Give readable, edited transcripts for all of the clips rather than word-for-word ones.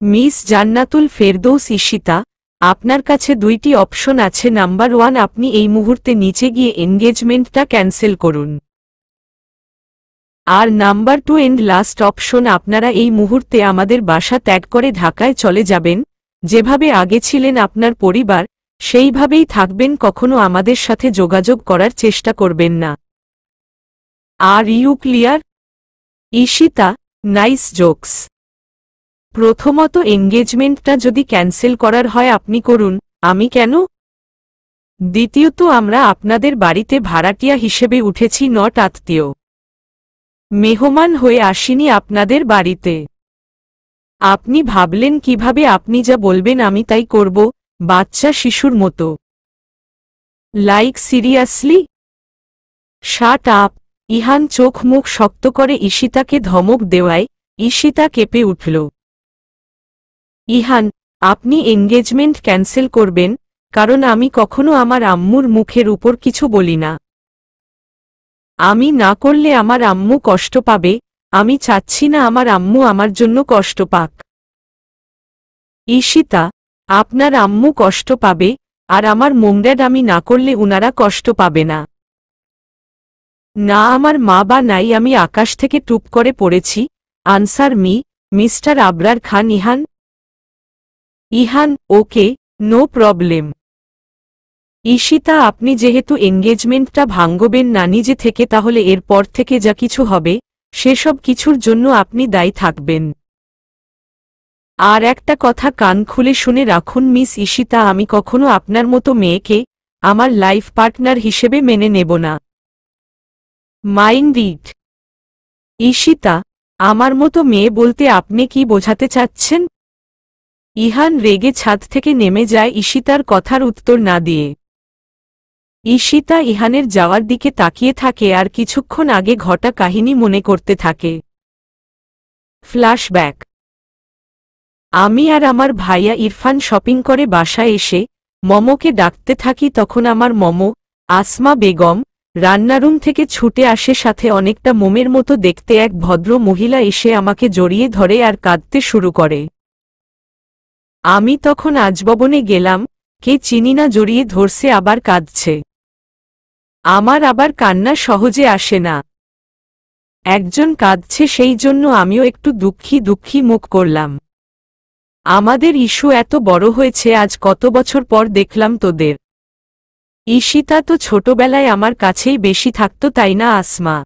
Miss Jannatul Ferdous Ishita, আপনার কাছে দুইটি অপশন আছে। নাম্বার 1, আপনি এই মুহূর্তে নিচে গিয়ে এনগেজমেন্টটা ক্যান্সেল করুন। আর নাম্বার 2 এন্ড লাস্ট অপশন, আপনারা এই মুহূর্তে আমাদের বাসা ত্যাগ করে ঢাকায় চলে যাবেন। যেভাবে আগে ছিলেন আপনার পরিবার, সেইভাবেই থাকবেন, কখনো আমাদের সাথে যোগাযোগ করার চেষ্টা করবেন না। Are you clear? Ishita, nice jokes. প্রথমত, এনগেজমেন্টটা যদি ক্যান্সেল করার হয় আপনি করুন, আমি কেন? দ্বিতীয়ত, আমরা আপনাদের বাড়িতে ভাড়াটিয়া হিসেবে উঠেছি, নট আত্মীয়। মেহমান হয়ে আসিনি আপনাদের বাড়িতে। আপনি ভাবলেন কিভাবে আপনি যা বলবেন আমি তাই করব, বাচ্চা শিশুর মতো? Like seriously? Shut up. Ihan চোখ মুখ শক্ত করে ঈশিতাকে ধমক দেওয়ায় ঈশিতা কেঁপে উঠল। ইহান, আপনি এনগেজমেন্ট ক্যান্সেল করবেন, কারণ আমি কখনো আমার আম্মুর মুখের উপর কিছু বলি না। আমি না করলে আমার আম্মু কষ্ট পাবে, আমি চাচ্ছি না আমার আম্মু আমার জন্য কষ্ট পাক। ঈশিতা, আপনার আম্মু কষ্ট পাবে, আর আমার মোমড্যাড আমি না করলে উনারা কষ্ট পাবে না। না, আমার মা বা নাই, আমি আকাশ থেকে টুপ করে পড়েছি। আনসার মি, মিস্টার আবরার খান। ইহান? ইহান, ওকে, নো প্রবলেম। ঈশিতা, আপনি যেহেতু এনগেজমেন্টটা ভাঙ্গবেন না নিজে থেকে, তাহলে এরপর থেকে যা কিছু হবে সেসব কিছুর জন্য আপনি দায়ী থাকবেন। আর একটা কথা কান খুলে শুনে রাখুন মিস ঈশিতা, আমি কখনো আপনার মতো মেয়েকে আমার লাইফ পার্টনার হিসেবে মেনে নেব না। Mind it. ঈশিতা, আমার মতো মেয়ে বলতে আপনি কি বোঝাতে চাচ্ছেন? ইহান রেগে ছাদ থেকে নেমে যায় ঈশিতার কথার উত্তর না দিয়ে। ঈশিতা ইহানের যাওয়ার দিকে তাকিয়ে থাকে আর কিছুক্ষণ আগে ঘটা কাহিনী মনে করতে থাকে। ফ্ল্যাশব্যাক। আমি আর আমার ভাইয়া ইরফান শপিং করে বাসায় এসে মমকে ডাকতে থাকি। তখন আমার মমো, আসমা বেগম, রান্নারুম থেকে ছুটে আসে। সাথে অনেকটা মোমের মতো দেখতে এক ভদ্র মহিলা এসে আমাকে জড়িয়ে ধরে আর কাঁদতে শুরু করে। আমি তখন আজববনে গেলাম, কে চিনি না জড়িয়ে ধরছে আবার কাঁদছে। আমার আবার কান্না সহজে আসে না। একজন কাঁদছে সেই জন্য আমিও একটু দুঃখী দুঃখী মুখ করলাম। আমাদের ইস্যু এত বড় হয়েছে, আজ কত বছর পর দেখলাম তোদের। ঈশিতা তো ছোটবেলায় আমার কাছেই বেশি থাকত, তাই না আসমা?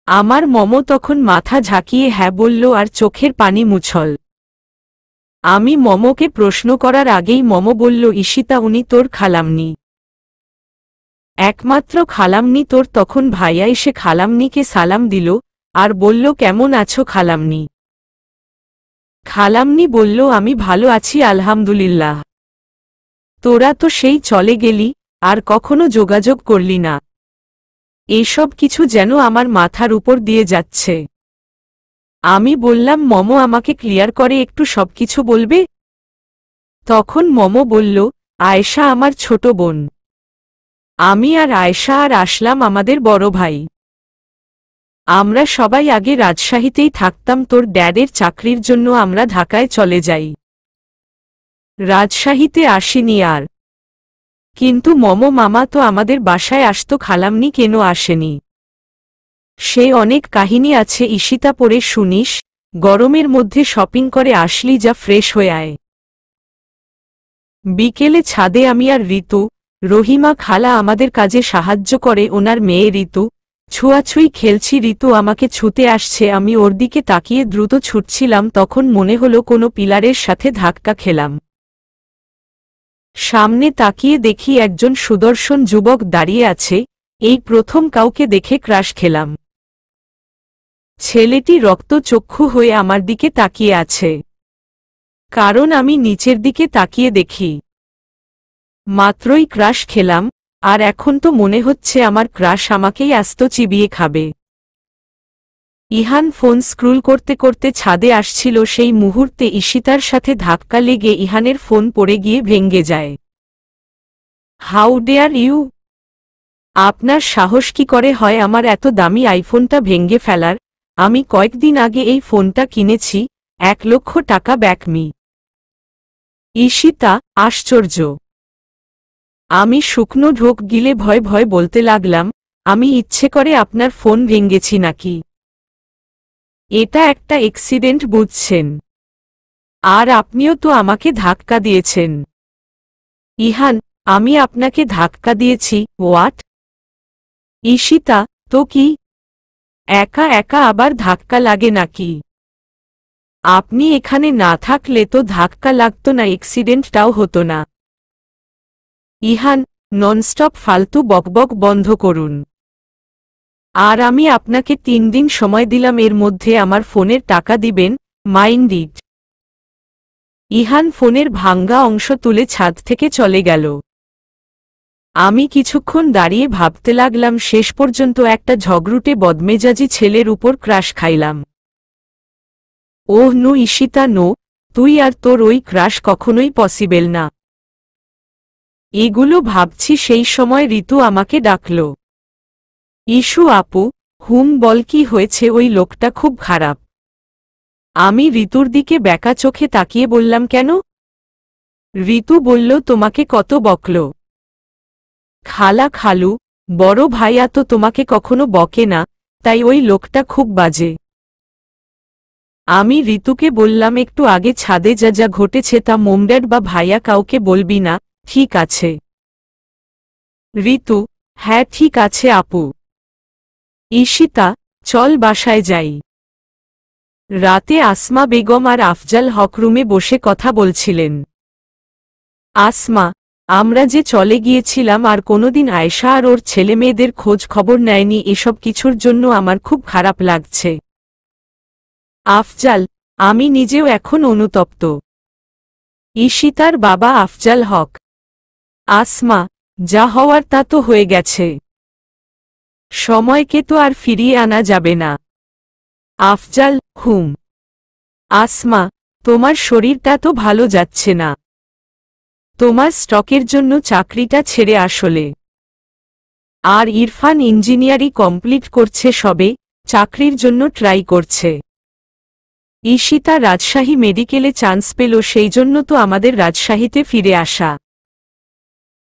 আমার মমো তখন মাথা ঝাঁকিয়ে হ্যাঁ বলল আর চোখের পানি মুছল। আমি মমোকে প্রশ্ন করার আগেই মমো বলল, ঈশিতা উনি তোর খালামনি, একমাত্র খালামনি তোর। তখন ভাইয়া এসে খালামনিকে সালাম দিল আর বলল, কেমন আছো খালামনি? খালামনি বলল, আমি ভালো আছি আলহামদুলিল্লাহ। তোরা তো সেই চলে গেলি, আর কখনো যোগাযোগ করলি না। এসব কিছু যেন আমার মাথার উপর দিয়ে যাচ্ছে। আমি বললাম, মমো আমাকে ক্লিয়ার করে একটু সবকিছু বলবে? তখন মমো বলল, আয়েশা আমার ছোট বোন। আমি আর আয়েশা আর আসলাম আমাদের বড় ভাই। আমরা সবাই আগে রাজশাহীতেই থাকতাম, তোর ড্যাডের চাকরির জন্য আমরা ঢাকায় চলে যাই। রাজশাহীতে আসিনি আর। কিন্তু মমো মামা তো আমাদের বাসায় আসতো, খালামনি কেন আসেনি? সে অনেক কাহিনী আছে ঈশিতা, পড়ে শুনিস। গরমের মধ্যে শপিং করে আসলি, যা ফ্রেশ হয়ে আয়। বিকেলে ছাদে আমি আর ঋতু, রহিমা খালা আমাদের কাজে সাহায্য করে, ওনার মেয়ে ঋতু। ছুঁয়াছুঁই খেলছি, ঋতু আমাকে ছুঁতে আসছে, আমি ওর দিকে তাকিয়ে দ্রুত ছুটছিলাম। তখন মনে হলো কোনো পিলারের সাথে ধাক্কা খেলাম। সামনে তাকিয়ে দেখি একজন সুদর্শন যুবক দাঁড়িয়ে আছে। এই প্রথম কাউকে দেখে ক্রাশ খেলাম। ছেলেটি রক্তচক্ষু হয়ে আমার দিকে তাকিয়ে আছে। কারণ আমি নিচের দিকে তাকিয়ে দেখি। মাত্রই ক্রাশ খেলাম, আর এখন তো মনে হচ্ছে আমার ক্রাশ আমাকেই আস্ত চিবিয়ে খাবে। ইহান ফোন স্ক্রুল করতে করতে ছাদে আসছিল, সেই মুহূর্তে ঈশিতার সাথে ধাক্কা লেগে ইহানের ফোন পড়ে গিয়ে ভেঙে যায়। How dare you! আপনার সাহস কি করে হয় আমার এত দামি আইফোনটা ভেঙে ফেলার? আমি কয়েকদিন আগে এই ফোনটা কিনেছি, 1,00,000 টাকা ব্যাকমি। ঈশিতা, আশ্চর্য। আমি শুকনো ঢোক গিলে ভয় ভয় বলতে লাগলাম, আমি ইচ্ছে করে আপনার ফোন ভেঙেছি নাকি? এটা একটা অ্যাক্সিডেন্ট বুঝছেন। আর আপনিও তো আমাকে ধাক্কা দিয়েছেন। ইহান, আমি আপনাকে ধাক্কা দিয়েছি? হোয়াট? ঈশিতা, তো কি? একা একা আবার ধাক্কা লাগে নাকি? আপনি এখানে না থাকলে তো ধাক্কা লাগতো না, অ্যাক্সিডেন্টটাও হতো না। ইহান, ননস্টপ ফালতু বকবক বন্ধ করুন। আর আমি আপনাকে 3 দিন সময় দিলাম, এর মধ্যে আমার ফোনের টাকা দিবেন, মাইন্ড ইট। ইহান ফোনের ভাঙ্গা অংশ তুলে ছাদ থেকে চলে গেল। আমি কিছুক্ষণ দাঁড়িয়ে ভাবতে লাগলাম, শেষ পর্যন্ত একটা ঝগড়ুটে বদমেজাজি ছেলের উপর ক্রাশ খাইলাম। ওহ নো ঈশিতা, নো, তুই আর তোর ওই ক্রাশ কখনোই পসিবেল না। এগুলো ভাবছি সেই সময় ঋতু আমাকে ডাকল। ইস্যু আপু, হুম বল, কি হয়েছে? ওই লোকটা খুব খারাপ। আমি ঋতুর দিকে ব্যাকা চোখে তাকিয়ে বললাম, কেন? ঋতু বলল, তোমাকে কত বকল। খালা খালু, বড় ভাইয়া তো তোমাকে কখনো বকে না, তাই ওই লোকটা খুব বাজে। আমি ঋতুকে বললাম, একটু আগে ছাদে যা যা ঘটেছে তা মোমড্যাড বা ভাইয়া কাউকে বলবি না, ঠিক আছে? ঋতু, হ্যাঁ ঠিক আছে আপু। ঈশিতা, চল বাসায় যাই। রাতে আসমা বেগম আর আফজাল হক রুমে বসে কথা বলছিলেন। আসমা, আমরা যে চলে গিয়েছিলাম আর কোনোদিন আয়েশা আর ওর ছেলেমেয়েদের খোঁজ খবর নেয়নি, এসব কিছুর জন্য আমার খুব খারাপ লাগছে। আফজাল, আমি নিজেও এখন অনুতপ্ত। ঈশিতার বাবা আফজাল হক। আসমা, যা হওয়ার তা তো হয়ে গেছে। সময়কে তো আর ফিরিয়ে আনা যাবে না। আফজাল, হুম। আসমা, তোমার শরীরটা তো ভালো যাচ্ছে না। তোমার স্টকের জন্য চাকরিটা ছেড়ে আসলে। আর ইরফান ইঞ্জিনিয়ারিং কমপ্লিট করছে সবে, চাকরির জন্য ট্রাই করছে। ঈশিতা রাজশাহী মেডিকেলে চান্স পেল, সেই জন্য তো আমাদের রাজশাহীতে ফিরে আসা।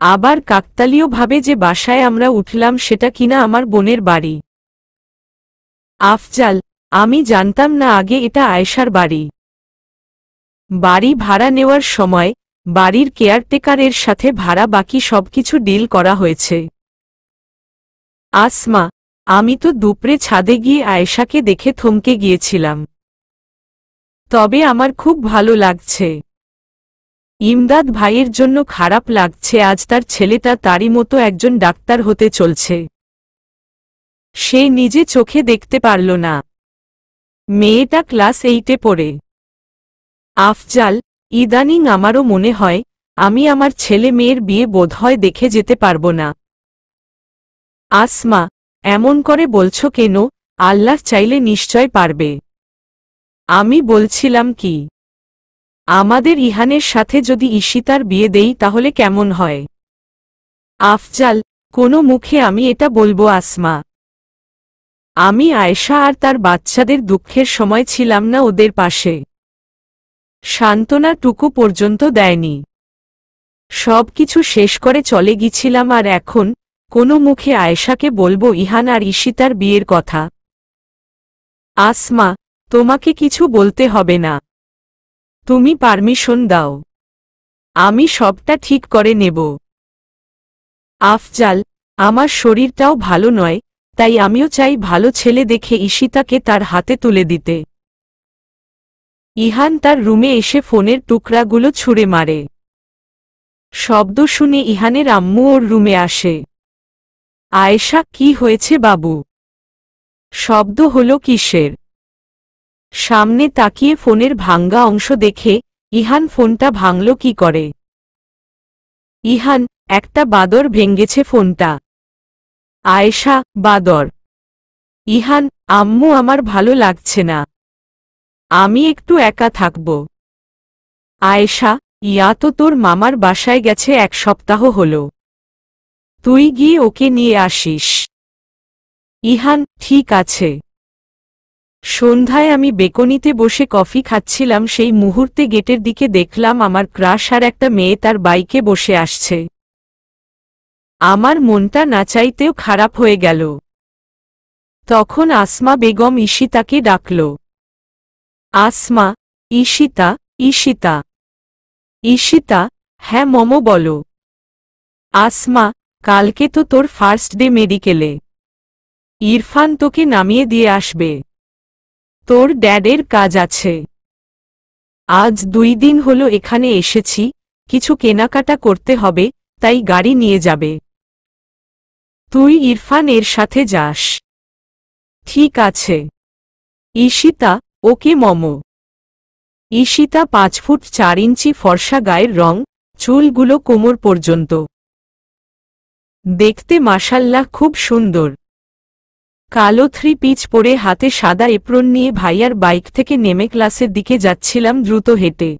আবার কাকতালীয়ভাবে যে বাসায় আমরা উঠলাম সেটা কিনা আমার বোনের বাড়ি। আফজাল, আমি জানতাম না আগে এটা আয়েশার বাড়ি। বাড়ি ভাড়া নেওয়ার সময় বাড়ির কেয়ারটেকারের সাথে ভাড়া বাকি সবকিছু ডিল করা হয়েছে। আসমা, আমি তো দুপুরে ছাদে গিয়ে আয়েশাকে দেখে থমকে গিয়েছিলাম। তবে আমার খুব ভালো লাগছে। ইমদাদ ভাইয়ের জন্য খারাপ লাগছে, আজ তার ছেলেটা তারই মতো একজন ডাক্তার হতে চলছে। সে নিজে চোখে দেখতে পারল না। মেয়েটা ক্লাস 8-এ পড়ে। আফজাল, ইদানিং আমারও মনে হয় আমি আমার ছেলে মেয়ের বিয়ে বোধহয় দেখে যেতে পারব না। আসমা, এমন করে বলছো কেন? আল্লাহ চাইলে নিশ্চয় পারবে। আমি বলছিলাম কি, আমাদের ইহানের সাথে যদি ঈশিতার বিয়ে দেই তাহলে কেমন হয়? আফজাল, কোনো মুখে আমি এটা বলবো আসমা। আমি আয়েশা আর তার বাচ্চাদের দুঃখের সময় ছিলাম না ওদের পাশে। সান্ত্বনাটুকু পর্যন্ত দেয়নি। সব কিছু শেষ করে চলে গিয়েছিলাম, আর এখন কোনো মুখে আয়েশাকে বলবো ইহান আর ঈশিতার বিয়ের কথা? আসমা, তোমাকে কিছু বলতে হবে না। তুমি পারমিশন দাও, আমি সবটা ঠিক করে নেব। আফজাল, আমার শরীরটাও ভালো নয়, তাই আমিও চাই ভালো ছেলে দেখে ঈশিতাকে তার হাতে তুলে দিতে। ইহান তার রুমে এসে ফোনের টুকরাগুলো ছুঁড়ে মারে। শব্দ শুনে ইহানের আম্মু ওর রুমে আসে। আয়েশা, কি হয়েছে বাবু? শব্দ হলো কিসের? সামনে তাকিয়ে ফোনের ভাঙ্গা অংশ দেখে ইহান ফোনটা ভাঙল কি করে? ইহান, একটা বাদর ভেঙ্গেছে ফোনটা। আয়েশা, বাদর? ইহান, আম্মু আমার ভালো লাগছে না, আমি একটু একা থাকব। আয়েশা, ইয়া তো তোর মামার বাসায় গেছে, 1 সপ্তাহ হল, তুই গিয়ে ওকে নিয়ে আসিস। ইহান, ঠিক আছে। সন্ধ্যায় আমি বেকনিতে বসে কফি খাচ্ছিলাম, সেই মুহূর্তে গেটের দিকে দেখলাম আমার ক্রাশ আর একটা মেয়ে তার বাইকে বসে আসছে। আমার মনটা না চাইতেও খারাপ হয়ে গেল। তখন আসমা বেগম ঈশিতাকে ডাকল। আসমা, ঈশিতা, ঈশিতা। ঈশিতা, হ্যাঁ মমো বলো। আসমা, কালকে তো তোর ফার্স্ট ডে মেডিকেলে। ইরফান তোকে নামিয়ে দিয়ে আসবে। তোর ড্যাডের কাজ আছে। আজ 2 দিন হলো এখানে এসেছি, কিছু কেনাকাটা করতে হবে, তাই গাড়ি নিয়ে যাবে। তুই ইরফান এর সাথে যাস। ঠিক আছে। ঈশিতা, ওকে মমো। ঈশিতা 5 ফুট 4 ইঞ্চি, ফর্সা গায়ের রং, চুলগুলো কোমর পর্যন্ত। দেখতে মাশাল্লাহ খুব সুন্দর। কালো 3 পিচ পরে হাতে সাদা এপ্রন নিয়ে ভাইয়ার বাইক থেকে নেমে ক্লাসের দিকে যাচ্ছিলাম দ্রুত হেঁটে।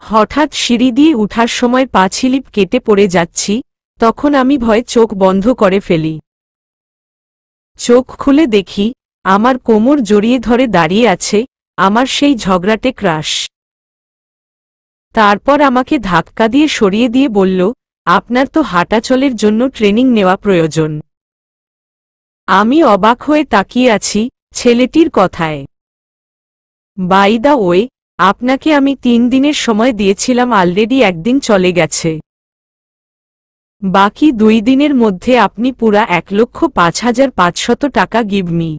হঠাৎ সিঁড়ি দিয়ে উঠার সময় পা স্লিপ কেটে পড়ে যাচ্ছি, তখন আমি ভয়ে চোখ বন্ধ করে ফেলি। চোখ খুলে দেখি আমার কোমর জড়িয়ে ধরে দাঁড়িয়ে আছে আমার সেই ঝগড়াটে ক্রাশ। তারপর আমাকে ধাক্কা দিয়ে সরিয়ে দিয়ে বলল, আপনার তো হাঁটাচলের জন্য ট্রেনিং নেওয়া প্রয়োজন। আমি অবাক হয়ে তাকিয়ে আছি ছেলেটির কথায়। বাই দ্য ওয়ে, আপনাকে আমি 3 দিনের সময় দিয়েছিলাম, অলরেডি 1 দিন চলে গেছে। বাকি 2 দিনের মধ্যে আপনি পুরা 1,05,500 টাকা গিভ মি।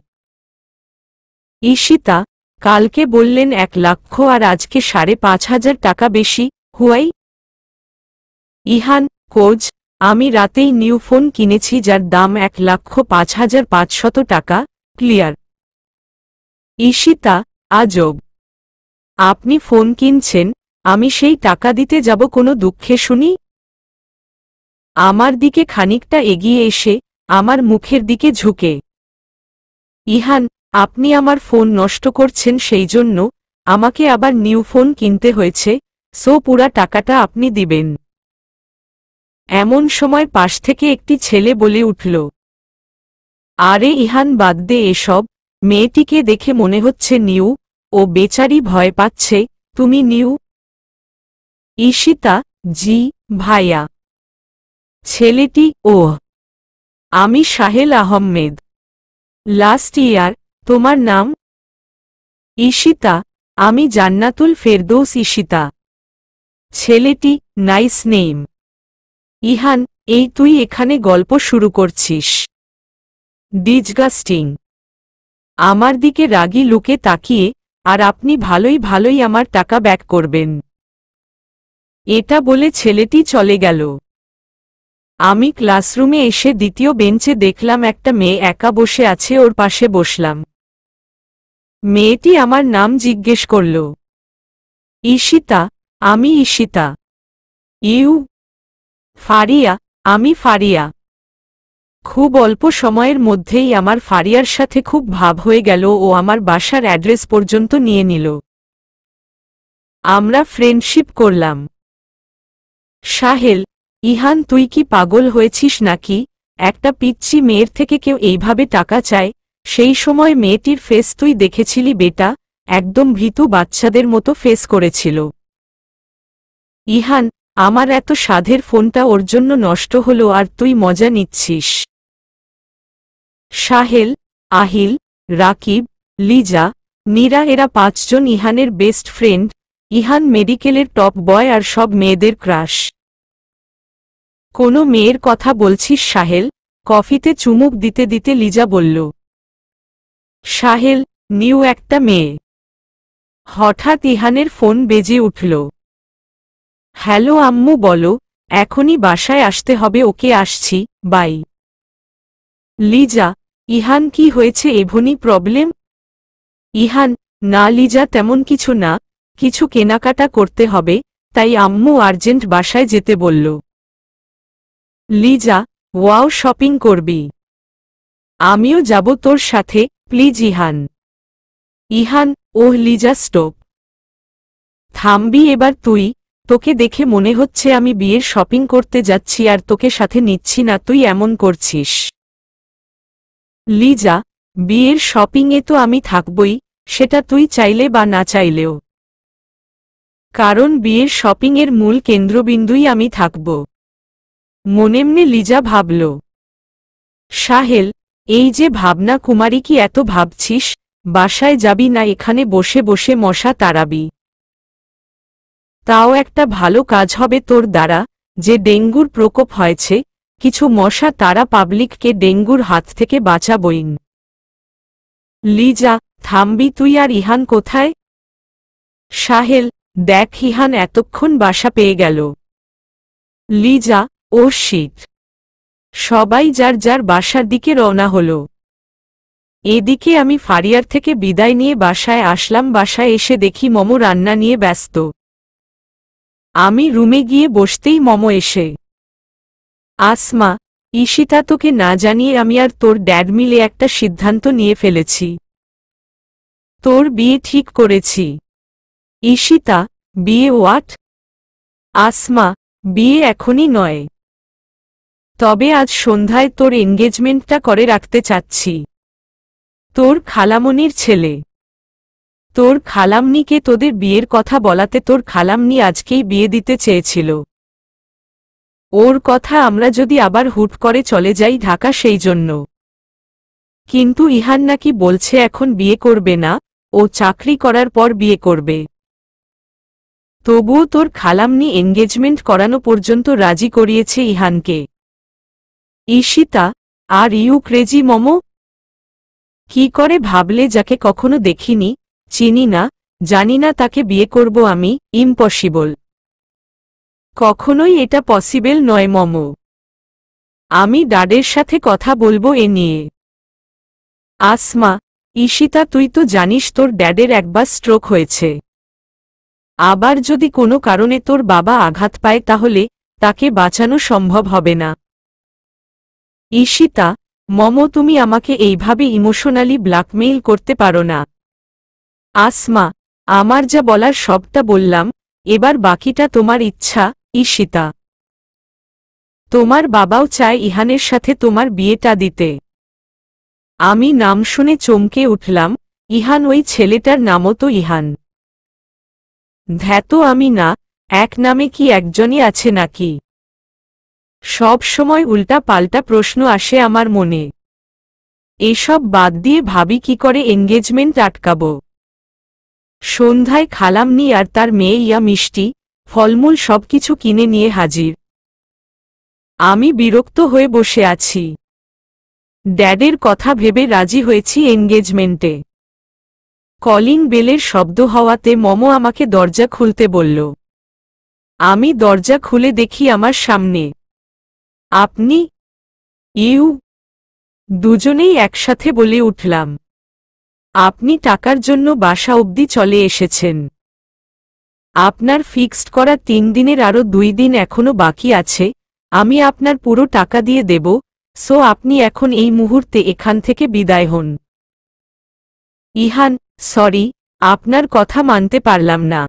ঈশিতা, কালকে বললেন 1 লাখ আর আজকে 5,500 টাকা বেশি, হুয়াই? ইহান, কোচ, আমি রাতেই নিউ ফোন কিনেছি যার দাম 1,05,500 টাকা, ক্লিয়ার। ঈশিতা, আজব। আপনি ফোন কিনছেন, আমি সেই টাকা দিতে যাব কোনো দুঃখে শুনি? আমার দিকে খানিকটা এগিয়ে এসে আমার মুখের দিকে ঝুঁকে, ইহান, আপনি আমার ফোন নষ্ট করছেন, সেই জন্য আমাকে আবার নিউ ফোন কিনতে হয়েছে, সো পুরা টাকাটা আপনি দিবেন। এমন সময় পাশ থেকে একটি ছেলে বলে উঠল, আরে ইহান, বাদ দে এসব, মেয়েটিকে দেখে মনে হচ্ছে নিউ, ও বেচারি ভয় পাচ্ছে, তুমি নিউ? ঈশিতা, জি ভাইয়া। ছেলেটি, ওহ, আমি সাহেল আহমেদ। Last year. তোমার নাম? ঈশিতা, আমি জান্নাতুল ফেরদৌস ঈশিতা। ছেলেটি, নাইস নেম। ইহান, এই তুই এখানে গল্প শুরু করছিস? ডিসগাস্টিং। আমার দিকে রাগী লুকে তাকিয়ে, আর আপনি ভালোই ভালোই আমার টাকা ব্যাক করবেন। এটা বলে ছেলেটি চলে গেল। আমি ক্লাসরুমে এসে দ্বিতীয় বেঞ্চে দেখলাম একটা মেয়ে একা বসে আছে, ওর পাশে বসলাম। মেয়েটি আমার নাম জিজ্ঞেস করল। ঈশিতা, আমি ঈশিতা। ইউ? ফারিয়া, আমি ফারিয়া। খুব অল্প সময়ের মধ্যেই আমার ফারিয়ার সাথে খুব ভাব হয়ে গেল, ও আমার বাসার অ্যাড্রেস পর্যন্ত নিয়ে নিল। আমরা ফ্রেন্ডশিপ করলাম। সাহেল, ইহান, তুই কি পাগল হয়েছিস নাকি? একটা পিচ্চি মেয়ের থেকে কেউ এইভাবে টাকা চায়? সেই সময় মেয়েটির ফেস তুই দেখেছিলি বেটা, একদম ভীতু বাচ্চাদের মতো ফেস করেছিল। ইহান, আমার এত সাধের ফোনটা ওর জন্য নষ্ট হলো আর তুই মজা নিচ্ছিস? সাহেল, আহিল, রাকিব, লিজা, নীরা, এরা 5 জন ইহানের বেস্ট ফ্রেন্ড। ইহান মেডিকেলের টপ বয় আর সব মেয়েদের ক্রাশ। কোনো মেয়ের কথা বলছিস সাহেল? কফিতে চুমুক দিতে দিতে লিজা বলল। সাহেল, নিউ একটা মেয়ে। হঠাৎ ইহানের ফোন বেজে উঠল। হ্যালো আম্মু, বলো, এখনই বাসায় আসতে হবে। ওকে, আসছি, বাই। লিজা, ইহান, কি হয়েছে? এভনি প্রবলেম? ইহান, না লিজা, তেমন কিছু না, কিছু কেনাকাটা করতে হবে, তাই আম্মু আর্জেন্ট বাসায় যেতে বলল। লিজা, ওয়াও, শপিং করবি? আমিও যাব তোর সাথে, please Ihan. Ihan, oh Liza, stop. থামবি এবার তুই? তোকে দেখে মনে হচ্ছে আমি বিয়ের শপিং করতে যাচ্ছি আর তোকে সাথে নিচ্ছি না, তুই এমন করছিস। লিজা, বিয়ের শপিংয়ে তো আমি থাকবই, সেটা তুই চাইলে বা না চাইলেও। কারণ বিয়ের শপিংয়ের মূল কেন্দ্রবিন্দুই আমি থাকব। মনেমনে লিজা ভাবল। সাহেল, এই যে ভাবনা কুমারী, কি এত ভাবছিস? বাসায় যাবি না এখানে বসে বসে মশা তাড়াবি? তাও একটা ভালো কাজ হবে তোর দ্বারা, যে ডেঙ্গুর প্রকোপ হয়েছে, কিছু মশা তারা পাবলিককে ডেঙ্গুর হাত থেকে বাঁচাবইন। লিজা, থামবি তুই? আর ইহান কোথায়? সাহেল, দেখ ইহান এতক্ষণ বাসা পেয়ে গেল। লিজা, ও শিট। সবাই যার যার বাসার দিকে রওনা হল। এদিকে আমি ফারিয়ার থেকে বিদায় নিয়ে বাসায় আসলাম। বাসায় এসে দেখি মম রান্না নিয়ে ব্যস্ত। আমি রুমে গিয়ে বসতেই মম এসে, আসমা, ঈশিতা, তোকে না জানিয়ে আমি আর তোর ড্যাড মিলে একটা সিদ্ধান্ত নিয়ে ফেলেছি। তোর বিয়ে ঠিক করেছি। ঈশিতা, বিয়ে? হোয়াট? আসমা, বিয়ে এখনই নয়, তবে আজ সন্ধ্যায় তোর এনগেজমেন্টটা করে রাখতে চাচ্ছি। তোর খালামনির ছেলে, তোর খালামনিকে তোদের বিয়ের কথা বলাতে তোর খালামনি আজকেই বিয়ে দিতে চেয়েছিল। ওর কথা আমরা যদি আবার হুট করে চলে যাই ঢাকা সেই জন্য। কিন্তু ইহান নাকি বলছে এখন বিয়ে করবে না, ও চাকরি করার পর বিয়ে করবে। তবুও তোর খালামনি এনগেজমেন্ট করানো পর্যন্ত রাজি করিয়েছে ইহানকে। ঈশিতা, আর ইউ ক্রেজি মম? কি করে ভাবলে যাকে কখনো দেখিনি, চিনি না, জানি না তাকে বিয়ে করব আমি? ইম্পসিবল। কখনোই এটা পসিবল নয় মম। আমি ড্যাডের সাথে কথা বলবো এ নিয়ে। আসমা, ঈশিতা, তুই তো জানিস তোর ড্যাডের একবার স্ট্রোক হয়েছে। আবার যদি কোনো কারণে তোর বাবা আঘাত পায় তাহলে তাকে বাঁচানো সম্ভব হবে না। ঈশিতা, মম, তুমি আমাকে এইভাবে ইমোশনালি ব্ল্যাকমেইল করতে পারো না। আসমা, আমার যা বলার সবটা বললাম, এবার বাকিটা তোমার ইচ্ছা। ঈশিতা, তোমার বাবাও চায় ইহানের সাথে তোমার বিয়েটা দিতে। আমি নাম শুনে চমকে উঠলাম। ইহান? ওই ছেলেটার নামও তো ইহান। ধ্যাতো আমি না, এক নামে কি একজনই আছে নাকি? সব সময় উল্টা পাল্টা প্রশ্ন আসে আমার মনে। এসব বাদ দিয়ে ভাবি কি করে এনগেজমেন্ট আটকাব। সন্ধ্যায় খালামনি আর তার মেয়ে ইয়া মিষ্টি, ফলমূল সবকিছু কিনে নিয়ে হাজির। আমি বিরক্ত হয়ে বসে আছি। ড্যাডের কথা ভেবে রাজি হয়েছি এনগেজমেন্টে। কলিং বেলের শব্দ হওয়াতে মম আমাকে দরজা খুলতে বলল। আমি দরজা খুলে দেখি আমার সামনে আপনি। ইউ, দুজনেই একসাথে বলে উঠলাম। আপনি টাকার জন্য বাসা অবধি চলে এসেছেন। আপনার ফিক্সড করা 3 দিনের আরও 2 দিন এখনো বাকি আছে, আমি আপনার পুরো টাকা দিয়ে দেব, সো আপনি এখন এই মুহূর্তে এখান থেকে বিদায় হন। ইহান, সরি, আপনার কথা মানতে পারলাম না,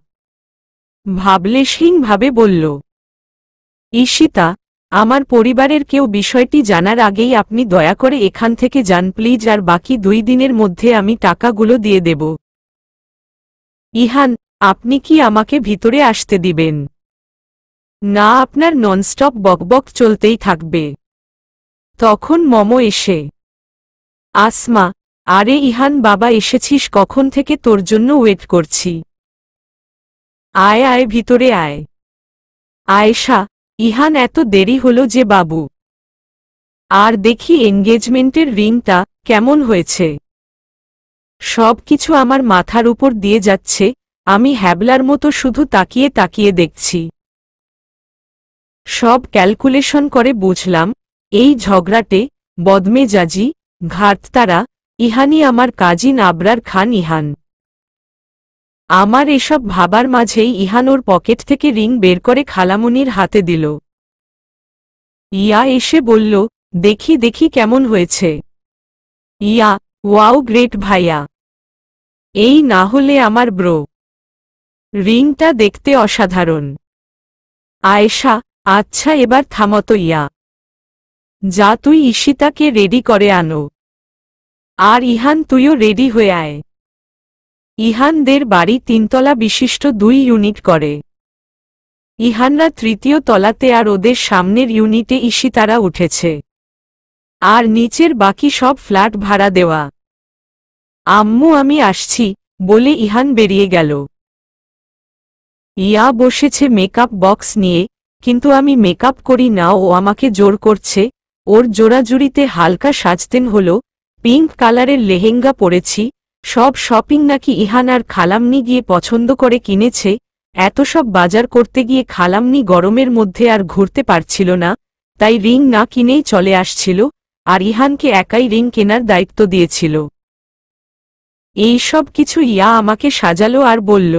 ভাবলেশহীনভাবে বলল। ঈশিতা, আমার পরিবারের কেউ বিষয়টি জানার আগেই আপনি দয়া করে এখান থেকে যান প্লিজ, আর বাকি 2 দিনের মধ্যে আমি টাকাগুলো দিয়ে দেব। ইহান, আপনি কি আমাকে ভিতরে আসতে দিবেন? না, আপনার ননস্টপ বকবক চলতেই থাকবে। তখন মম এসে, আসমা, আরে ইহান বাবা, এসেছিস কখন থেকে? তোর জন্য ওয়েট করছি। আয় আয়, ভিতরে আয়। আয়েশা, ইহান, এত দেরি হলো যে বাবু? আর দেখি এনগেজমেন্টের রিংটা কেমন হয়েছে। সব কিছু আমার মাথার উপর দিয়ে যাচ্ছে, আমি হ্যাবলার মতো শুধু তাকিয়ে তাকিয়ে দেখছি। সব ক্যালকুলেশন করে বুঝলাম, এই ঝগড়াটে, বদমেজাজি, ঘাটতারা ইহানই আমার কাজিন আবরার খান ইহান। আমার এসব ভাবার মাঝেই ইহান ওর পকেট থেকে রিং বের করে খালামনির হাতে দিল। ইয়া এসে বলল, দেখি দেখি কেমন হয়েছে। ইয়া, ওয়াও, গ্রেট ভাইয়া। এই না হলে আমার ব্রো। রিংটা দেখতে অসাধারণ। আয়েশা, আচ্ছা এবার থামতো ইয়া। যা তুই ঈশিতাকে রেডি করে আনো। আর ইহান তুইও রেডি হয়ে আয়। ইহানদের বাড়ি 3 তলা বিশিষ্ট 2 ইউনিট করে। ইহানরা 3য় তলাতে আর ওদের সামনের ইউনিটে ঈশিতারা উঠেছে। আর নিচের বাকি সব ফ্ল্যাট ভাড়া দেওয়া। আম্মু আমি আসছি বলে ইহান বেরিয়ে গেল। ইয়া বসেছে মেকআপ বক্স নিয়ে, কিন্তু আমি মেকআপ করি না, ও আমাকে জোর করছে। ওর জোড়াজুড়িতে হালকা সাজতেন হলো, পিঙ্ক কালারের লেহেঙ্গা পরেছি। সব শপিং নাকি ইহান আর খালামনি গিয়ে পছন্দ করে কিনেছে। এত সব বাজার করতে গিয়ে খালামনি গরমের মধ্যে আর ঘুরতে পারছিল না, তাই রিং না কিনেই চলে আসছিল, আর ইহানকে একাই রিং কেনার দায়িত্ব দিয়েছিল। এই সব কিছু ইয়া আমাকে সাজালো আর বলল।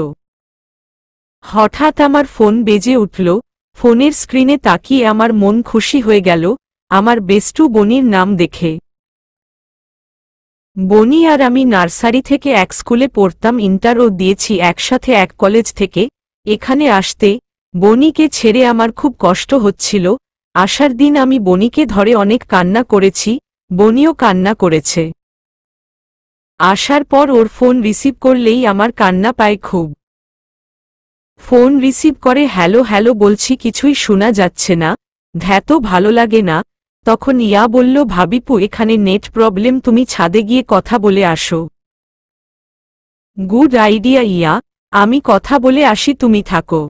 হঠাৎ আমার ফোন বেজে উঠল। ফোনের স্ক্রিনে তাকিয়ে আমার মন খুশি হয়ে গেল আমার বেস্টু বনির নাম দেখে। বনি আর আমি নার্সারি থেকে এক স্কুলে পড়তাম, ইন্টারও দিয়েছি একসাথে এক কলেজ থেকে। এখানে আসতে বনিকে ছেড়ে আমার খুব কষ্ট হচ্ছিল। আসার দিন আমি বনিকে ধরে অনেক কান্না করেছি, বনিও কান্না করেছে। আসার পর ওর ফোন রিসিভ করলেই আমার কান্না পায় খুব। ফোন রিসিভ করে হ্যালো হ্যালো বলছি, কিছুই শোনা যাচ্ছে না, ধ্যাতো ভালো লাগে না। তখন ইয়া বলল, ভাবিপু এখানে নেট প্রবলেম, তুমি ছাদে গিয়ে কথা বলে আসো। গুড আইডিয়া ইয়া, আমি কথা বলে আসি, তুমি থাকো।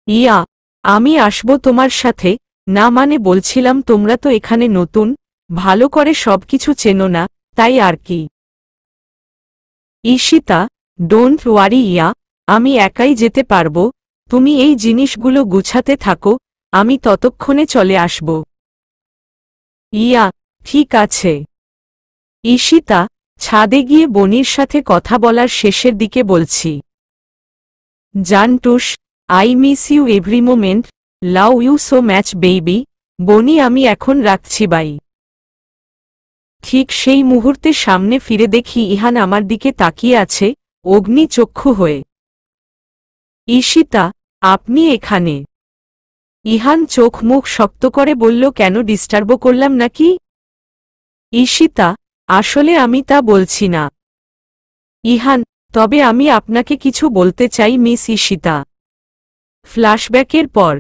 ইয়া, আমি আসবো তোমার সাথে। না মানে বলছিলাম তোমরা তো এখানে নতুন, ভালো করে সবকিছু চেনো না, তাই আর কি। ঈশিতা, ডোন্ট ওয়ারি ইয়া, আমি একাই যেতে পারবো। তুমি এই জিনিসগুলো গুছাতে থাকো, আমি ততক্ষণে চলে আসব। ইয়া, ঠিক আছে। ঈশিতা, ছাদে গিয়ে বনির সাথে কথা বলার শেষের দিকে বলছি। জানটুস, I miss you every moment, love you so much baby. Boni আমি এখন রাখছি, বাই। ঠিক সেই মুহূর্তে সামনে ফিরে দেখি ইহান আমার দিকে তাকিয়ে আছে অগ্নি চক্ষু হয়ে। ঈশিতা, আপনি এখানে? ইহান চোখ মুখ শক্ত করে বলল, কেন ডিস্টার্ব করলাম নাকি? ঈশিতা, আসলে আমি তা বলছি না। ইহান, তবে আমি আপনাকে কিছু বলতে চাই মিস ঈশিতা। ফ্ল্যাশব্যাকের পর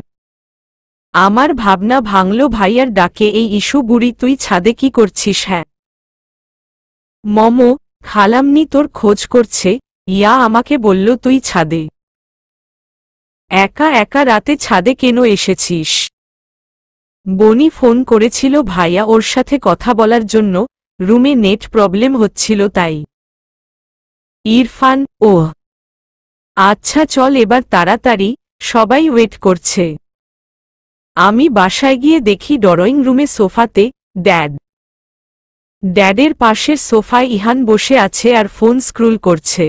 আমার ভাবনা ভাঙল ভাইয়ার ডাকে, এই ইস্যু বুড়ি তুই ছাদে কি করছিস? হ্যাঁ মমো, খালামনি তোর খোঁজ করছে। ইয়া আমাকে বলল তুই ছাদে একা একা রাতে ছাদে কেন এসেছিস? বনি ফোন করেছিল ভাইয়া ওর সাথে কথা বলার জন্য, রুমে নেট প্রবলেম হচ্ছিল তাই। ইরফান, ওহ আচ্ছা চল এবার তাড়াতাড়ি, সবাই ওয়েট করছে। আমি বাসায় গিয়ে দেখি ড্রয়িং রুমে সোফাতে ড্যাডের পাশের সোফায় ইহান বসে আছে আর ফোন স্ক্রুল করছে।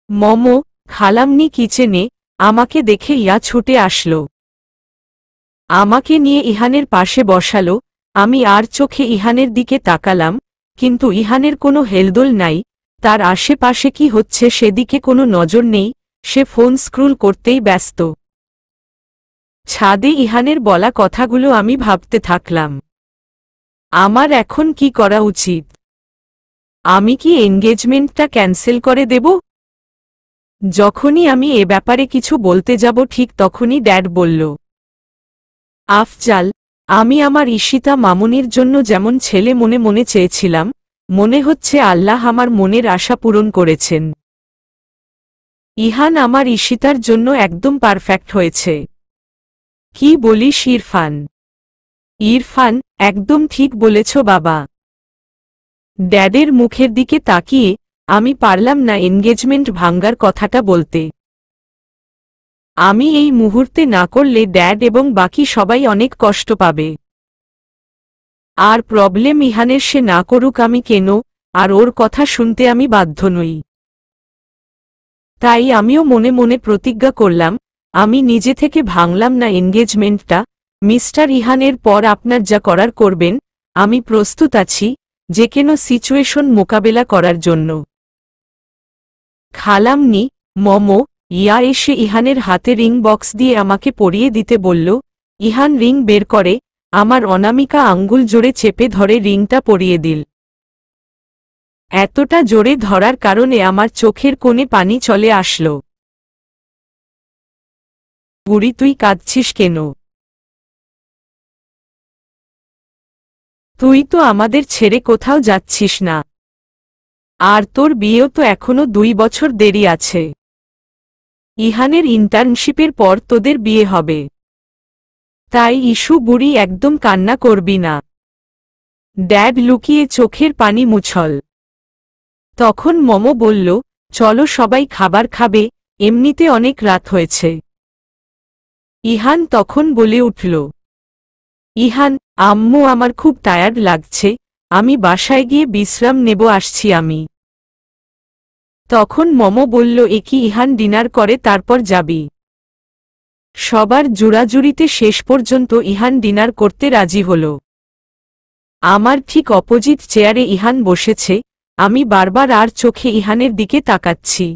মমো, খালামনি কিচেনে। আমাকে দেখে ইয়া ছুটে আসলো, আমাকে নিয়ে ইহানের পাশে বসালো। আমি আর চোখে ইহানের দিকে তাকালাম, কিন্তু ইহানের কোনো হেলদোল নাই, তার আশেপাশে কি হচ্ছে সেদিকে কোনো নজর নেই, সে ফোন স্ক্রুল করতেই ব্যস্ত। ছাদে ইহানের বলা কথাগুলো আমি ভাবতে থাকলাম, আমার এখন কি করা উচিত? আমি কি এনগেজমেন্টটা ক্যান্সেল করে দেব? যখনই আমি এ ব্যাপারে কিছু বলতে যাব ঠিক তখনই ড্যাড বলল, আফজাল, আমি আমার ঈশিতা মামুনির জন্য যেমন ছেলে মনে মনে চেয়েছিলাম, মনে হচ্ছে আল্লাহ আমার মনের আশা পূরণ করেছেন। ইহান আমার ঈশিতার জন্য একদম পারফেক্ট হয়েছে। কি বলিস ইরফান? ইরফান, একদম ঠিক বলেছ বাবা। ড্যাডের মুখের দিকে তাকিয়ে আমি পারলাম না এনগেজমেন্ট ভাঙ্গার কথাটা বলতে। আমি এই মুহূর্তে না করলে ড্যাড এবং বাকি সবাই অনেক কষ্ট পাবে। আর প্রবলেম ইহানের, সে না করুক আমি কেন, আর ওর কথা শুনতে আমি বাধ্য নই। তাই আমিও মনে মনে প্রতিজ্ঞা করলাম, আমি নিজে থেকে ভাঙলাম না এনগেজমেন্টটা। মিস্টার ইহানের পর আপনার যা করার করবেন, আমি প্রস্তুত আছি যে কোনো সিচুয়েশন মোকাবেলা করার জন্য। খালামনি, মমো, ইয়া এসে ইহানের হাতে রিং বক্স দিয়ে আমাকে পরিয়ে দিতে বলল। ইহান রিং বের করে আমার অনামিকা আঙ্গুল জোরে চেপে ধরে রিংটা পরিয়ে দিল। এতটা জোরে ধরার কারণে আমার চোখের কোণে পানি চলে আসলো। বুড়ি, তুই কাঁদছিস কেন? তুই তো আমাদের ছেড়ে কোথাও যাচ্ছিস না, আর তোর বিয়েও তো এখনো 2 বছর দেরি আছে। ইহানের ইন্টার্নশিপের পর তোদের বিয়ে হবে, তাই ইস্যু বুড়ি একদম কান্না করবি না। ড্যাড লুকিয়ে চোখের পানি মুছল। তখন মমো বলল, চলো সবাই খাবার খাবে, এমনিতে অনেক রাত হয়েছে। ইহান তখন বলে উঠল, ইহান, আম্মু আমার খুব টায়ার্ড লাগছে, আমি বাসায় গিয়ে বিশ্রাম নেব, আসছি আমি। তখন মমো বলল, একি ইহান ডিনার করে তারপর যাবি? সবার জোড়াজুড়িতে শেষ পর্যন্ত ইহান ডিনার করতে রাজি হল। আমার ঠিক অপোজিট চেয়ারে ইহান বসেছে, আমি বারবার আর চোখে ইহানের দিকে তাকাচ্ছি।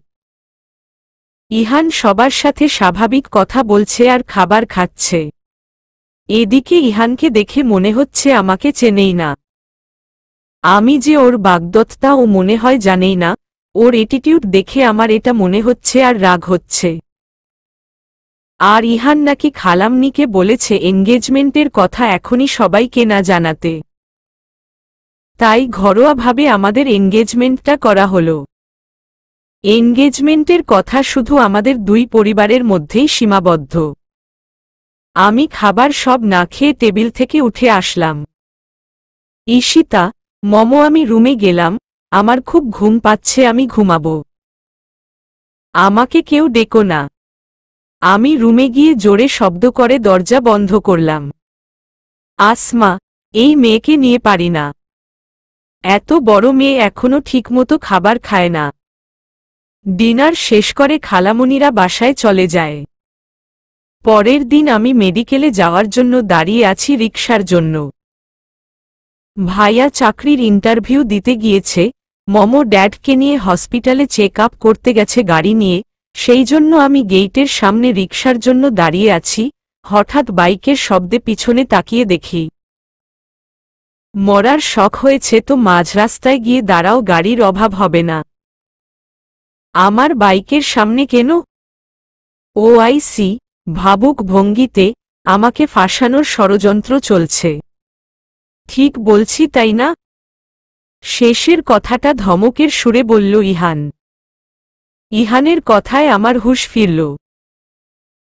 ইহান সবার সাথে স্বাভাবিক কথা বলছে আর খাবার খাচ্ছে। এদিকে ইহানকে দেখে মনে হচ্ছে আমাকে চেনেই না। আমি যে ওর বাগদত্তা ও মনে হয় জানেই না, ওর এটিটিউড দেখে আমার এটা মনে হচ্ছে আর রাগ হচ্ছে। আর ইহান নাকি খালাম্নিকে বলেছে এনগেজমেন্টের কথা এখনই সবাইকে না জানাতে। তাই ঘরোয়াভাবে আমাদের এনগেজমেন্টটা করা হলো। এনগেজমেন্টের কথা শুধু আমাদের 2 পরিবারের মধ্যেই সীমাবদ্ধ। আমি খাবার সব না খেয়ে টেবিল থেকে উঠে আসলাম। ঈশিতা, মমো, আমি রুমে গেলাম, আমার খুব ঘুম পাচ্ছে, আমি ঘুমাবো। আমাকে কেউ ডেকো না। আমি রুমে গিয়ে জোরে শব্দ করে দরজা বন্ধ করলাম। আসমা, এই মেয়েকে নিয়ে পারি না। এত বড় মেয়ে এখনো ঠিকমতো খাবার খায় না। ডিনার শেষ করে খালামণিরা বাসায় চলে যায়। পরের দিন আমি মেডিকেলে যাওয়ার জন্য দাঁড়িয়ে আছি রিকশার জন্য। ভাইয়া চাকরির ইন্টারভিউ দিতে গিয়েছে, মমো ড্যাডকে নিয়ে হসপিটালে চেক আপ করতে গেছে গাড়ি নিয়ে, সেই জন্য আমি গেইটের সামনে রিকশার জন্য দাঁড়িয়ে আছি। হঠাৎ বাইকের শব্দে পিছনে তাকিয়ে দেখি। মরার শখ হয়েছে তো মাঝ রাস্তায় গিয়ে দাঁড়াও, গাড়ির অভাব হবে না। আমার বাইকের সামনে কেন? ওআইসি, ভাবুক ভঙ্গিতে, আমাকে ফাঁসানোর ষড়যন্ত্র চলছে। ঠিক বলছি তাই না? শেষের কথাটা ধমকের সুরে বলল ইহান। ইহানের কথায় আমার হুঁশ ফিরল।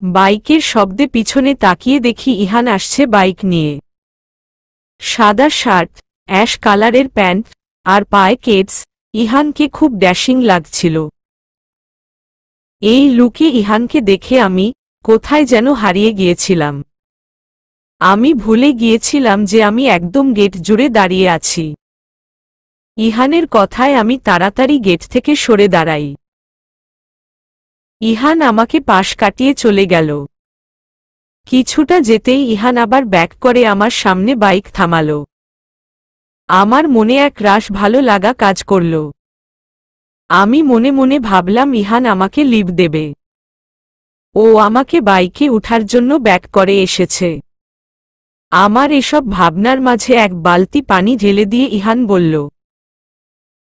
বাইকের শব্দে পিছনে তাকিয়ে দেখি ইহান আসছে বাইক নিয়ে। সাদা শার্ট, অ্যাশ কালারের প্যান্ট, আর পায়ে কেডস। ইহানকে খুব ড্যাশিং লাগছিল। এই লুকে ইহানকে দেখে আমি কোথায় যেন হারিয়ে গিয়েছিলাম। আমি ভুলে গিয়েছিলাম যে আমি একদম গেট জুড়ে দাঁড়িয়ে আছি। ইহানের কথায় আমি তাড়াতাড়ি গেট থেকে সরে দাঁড়াই। ইহান আমাকে পাশ কাটিয়ে চলে গেল। কিছুটা যেতেই ইহান আবার ব্যাক করে আমার সামনে বাইক থামাল। আমার মনে এক রাশ ভালো লাগা কাজ করল। আমি মনে মনে ভাবলাম ইহান আমাকে লিভ দেবে। ও আমাকে বাইকে উঠার জন্য ব্যাক করে এসেছে। আমার এসব ভাবনার মাঝে এক বালতি পানি ঢেলে দিয়ে ইহান বলল,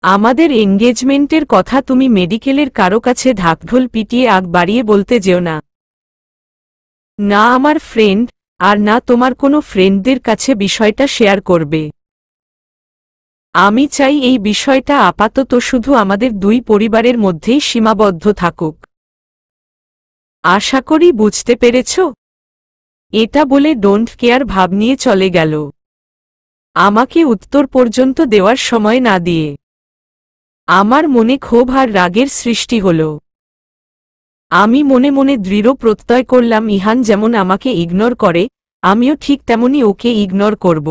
আমাদের এনগেজমেন্টের কথা তুমি মেডিকেলের কারো কাছে ঢাকঢোল পিটিয়ে আগ বাড়িয়ে বলতে যেও না। না আমার ফ্রেন্ড, আর না তোমার কোনো ফ্রেন্ডদের কাছে বিষয়টা শেয়ার করবে। আমি চাই এই বিষয়টা আপাতত শুধু আমাদের 2 পরিবারের মধ্যেই সীমাবদ্ধ থাকুক। আশা করি বুঝতে পেরেছ? এটা বলে ডোন্ট কেয়ার ভাব নিয়ে চলে গেল, আমাকে উত্তর পর্যন্ত দেওয়ার সময় না দিয়ে। আমার মনে ক্ষোভ আর রাগের সৃষ্টি হল। আমি মনে মনে দৃঢ় প্রত্যয় করলাম ইহান যেমন আমাকে ইগনোর করে, আমিও ঠিক তেমনি ওকে ইগনোর করব।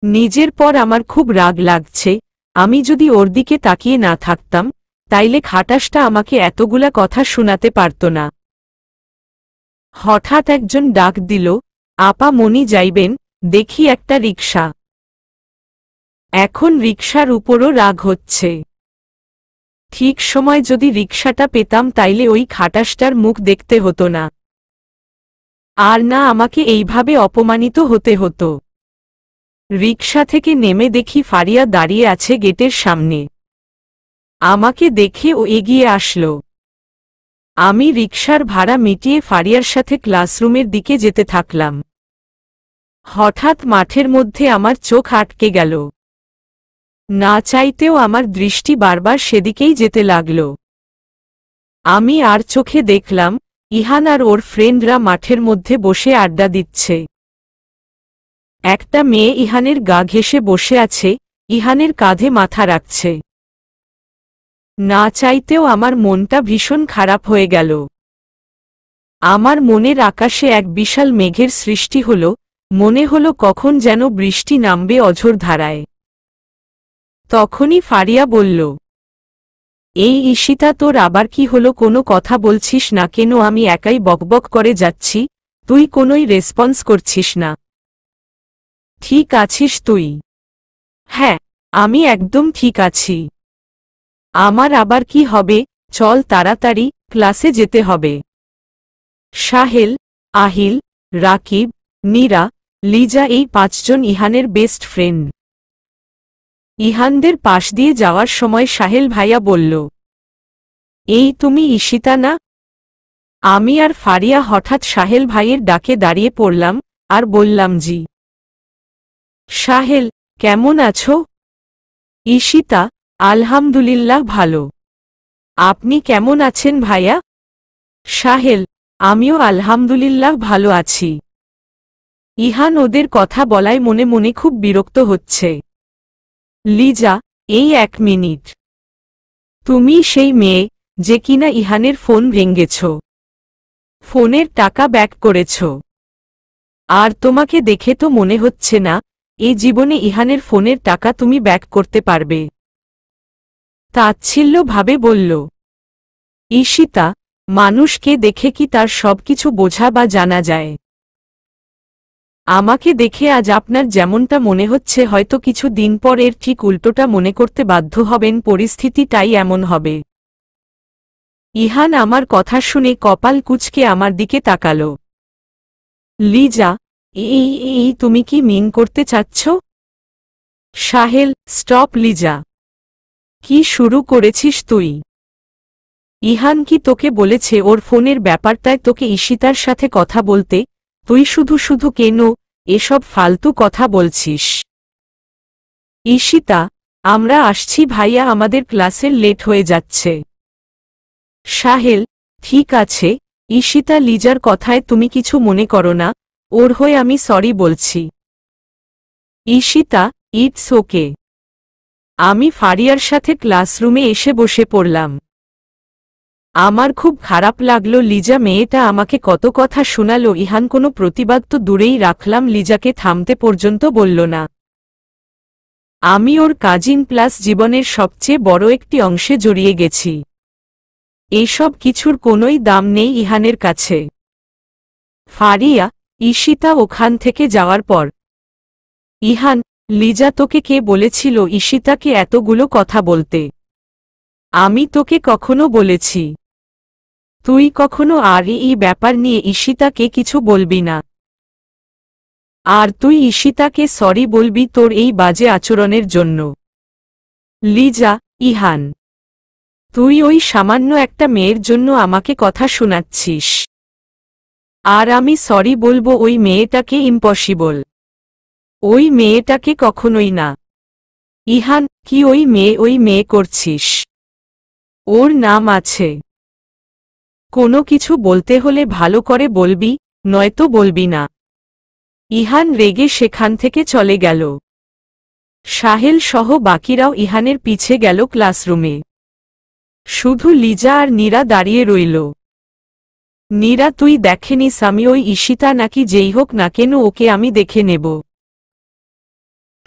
নিজের পর আমার খুব রাগ লাগছে। আমি যদি ওর দিকে তাকিয়ে না থাকতাম, তাইলে খাটাসটা আমাকে এতগুলা কথা শোনাতে পারত না। হঠাৎ একজন ডাক দিল, আপা মনি যাইবেন, দেখি একটা রিকশা। এখন রিকশার উপরও রাগ হচ্ছে। ঠিক সময় যদি রিকশাটা পেতাম তাইলে ওই খাটাসটার মুখ দেখতে হতো না, আর না আমাকে এইভাবে অপমানিত হতে হতো। রিকশা থেকে নেমে দেখি ফারিয়া দাঁড়িয়ে আছে গেটের সামনে। আমাকে দেখে ও এগিয়ে আসলো। আমি রিকশার ভাড়া মিটিয়ে ফারিয়ার সাথে ক্লাসরুমের দিকে যেতে থাকলাম। হঠাৎ মাঠের মধ্যে আমার চোখ আটকে গেল। না চাইতেও আমার দৃষ্টি বারবার সেদিকেই যেতে লাগল। আমি আর চোখে দেখলাম ইহান আর ওর ফ্রেন্ডরা মাঠের মধ্যে বসে আড্ডা দিচ্ছে। একটা মেয়ে ইহানের গা ঘেঁষে বসে আছে, ইহানের কাঁধে মাথা রাখছে। না চাইতেও আমার মনটা ভীষণ খারাপ হয়ে গেল। আমার মনের আকাশে এক বিশাল মেঘের সৃষ্টি হল, মনে হল কখন যেন বৃষ্টি নামবে অঝোর ধারায়। তখনই ফারিয়া বলল, এই ঈশিতা, তোর আবার কি হলো? কোনো কথা বলছিস না কেন? আমি একাই বকবক করে যাচ্ছি, তুই কোনোই রেসপন্স করছিস না। ঠিক আছিস তুই? হ্যাঁ, আমি একদম ঠিক আছি। আমার আবার কি হবে? চল তাড়াতাড়ি, ক্লাসে যেতে হবে। সাহেল, আহিল, রাকিব, নীরা, লিজা এই 5 জন ইহানের বেস্ট ফ্রেন্ড। ইহানদের পাশ দিয়ে যাওয়ার সময় সাহেল ভাইয়া বলল, এই তুমি ঈশিতা না? আমি আর ফারিয়া হঠাৎ সাহেল ভাইয়ের ডাকে দাঁড়িয়ে পড়লাম আর বললাম, জি। সাহেল, কেমন আছো? ঈশিতা, আলহামদুলিল্লাহ ভালো। আপনি কেমন আছেন ভাইয়া? সাহেল, আমিও আলহামদুলিল্লাহ ভালো আছি। ইহান ওদের কথা বলায় মনে মনে খুব বিরক্ত হচ্ছে। লিজা, এই 1 মিনিট। তুমি সেই মেয়ে যে কিনা ইহানের ফোন ভেঙেছ, ফোনের টাকা ব্যাক করেছ। আর তোমাকে দেখে তো মনে হচ্ছে না এই জীবনে ইহানের ফোনের টাকা তুমি ব্যাক করতে পারবে। তাচ্ছিল্যভাবে বলল। ঈশিতা, মানুষকে দেখে কি তার সবকিছু বোঝা বা জানা যায়? আমাকে দেখে আজ আপনার যেমনটা মনে হচ্ছে, হয়তো কিছু দিন পর এর ঠিক উল্টোটা মনে করতে বাধ্য হবেন। পরিস্থিতিটাই এমন হবে। ইহান আমার কথা শুনে কপাল কুঁচকে আমার দিকে তাকাল। লিজা, এই তুমি কি মিন করতে চাচ্ছ? সাহেল, স্টপ লিজা। কি শুরু করেছিস তুই? ইহান কি তোকে বলেছে ওর ফোনের ব্যাপারটায় তোকে ঈশিতার সাথে কথা বলতে? তুই শুধু শুধু কেন এসব ফালতু কথা বলছিস? ঈশিতা, আমরা আসছি ভাইয়া, আমাদের ক্লাসের লেট হয়ে যাচ্ছে। সাহেল, ঠিক আছে ঈশিতা, লিজার কথায় তুমি কিছু মনে করো না, ওর হয়ে আমি সরি বলছি। Ishita, it's okay. আমি ফারিয়ার সাথে ক্লাসরুমে এসে বসে পড়লাম। আমার খুব খারাপ লাগলো, লিজা মেয়েটা আমাকে কত কথা শোনালো। ইহান কোনো প্রতিবাদ তো দূরেই রাখলাম, লিজাকে থামতে পর্যন্ত বলল না। আমি ওর কাজিন প্লাস জীবনের সবচেয়ে বড় একটি অংশে জড়িয়ে গেছি। এইসব কিছুর কোনোই দাম নেই ইহানের কাছে। ফারিয়া, ঈশিতা ওখান থেকে যাওয়ার পর ইহান, লিজা, তোকে কে বলেছিল ঈশিতাকে এতগুলো কথা বলতে? আমি তোকে কখনো বলেছি তুই কখনো আর এই ব্যাপার নিয়ে ঈশিতাকে কিছু বলবি না? আর তুই ঈশিতাকে সরি বলবি তোর এই বাজে আচরণের জন্য? লিজা, ইহান, তুই ওই সামান্য একটা মেয়ের জন্য আমাকে কথা শোনাচ্ছিস, আর আমি সরি বলবো ওই মেয়েটাকে? ইম্পসিবল। ওই মেয়েটাকে কখনোই না। ইহান, কি ওই মেয়ে করছিস? ওর নাম আছে। কোনো কিছু বলতে হলে ভালো করে বলবি, নয়তো বলবি না। ইহান রেগে সেখান থেকে চলে গেল। সাহেল সহ বাকিরাও ইহানের পিছে গেল ক্লাসরুমে। শুধু লিজা আর নীরা দাঁড়িয়ে রইল। নীরা, তুই দেখেনিস আমি ওই ঈশিতা নাকি যেই হোক না কেন ওকে আমি দেখে নেব।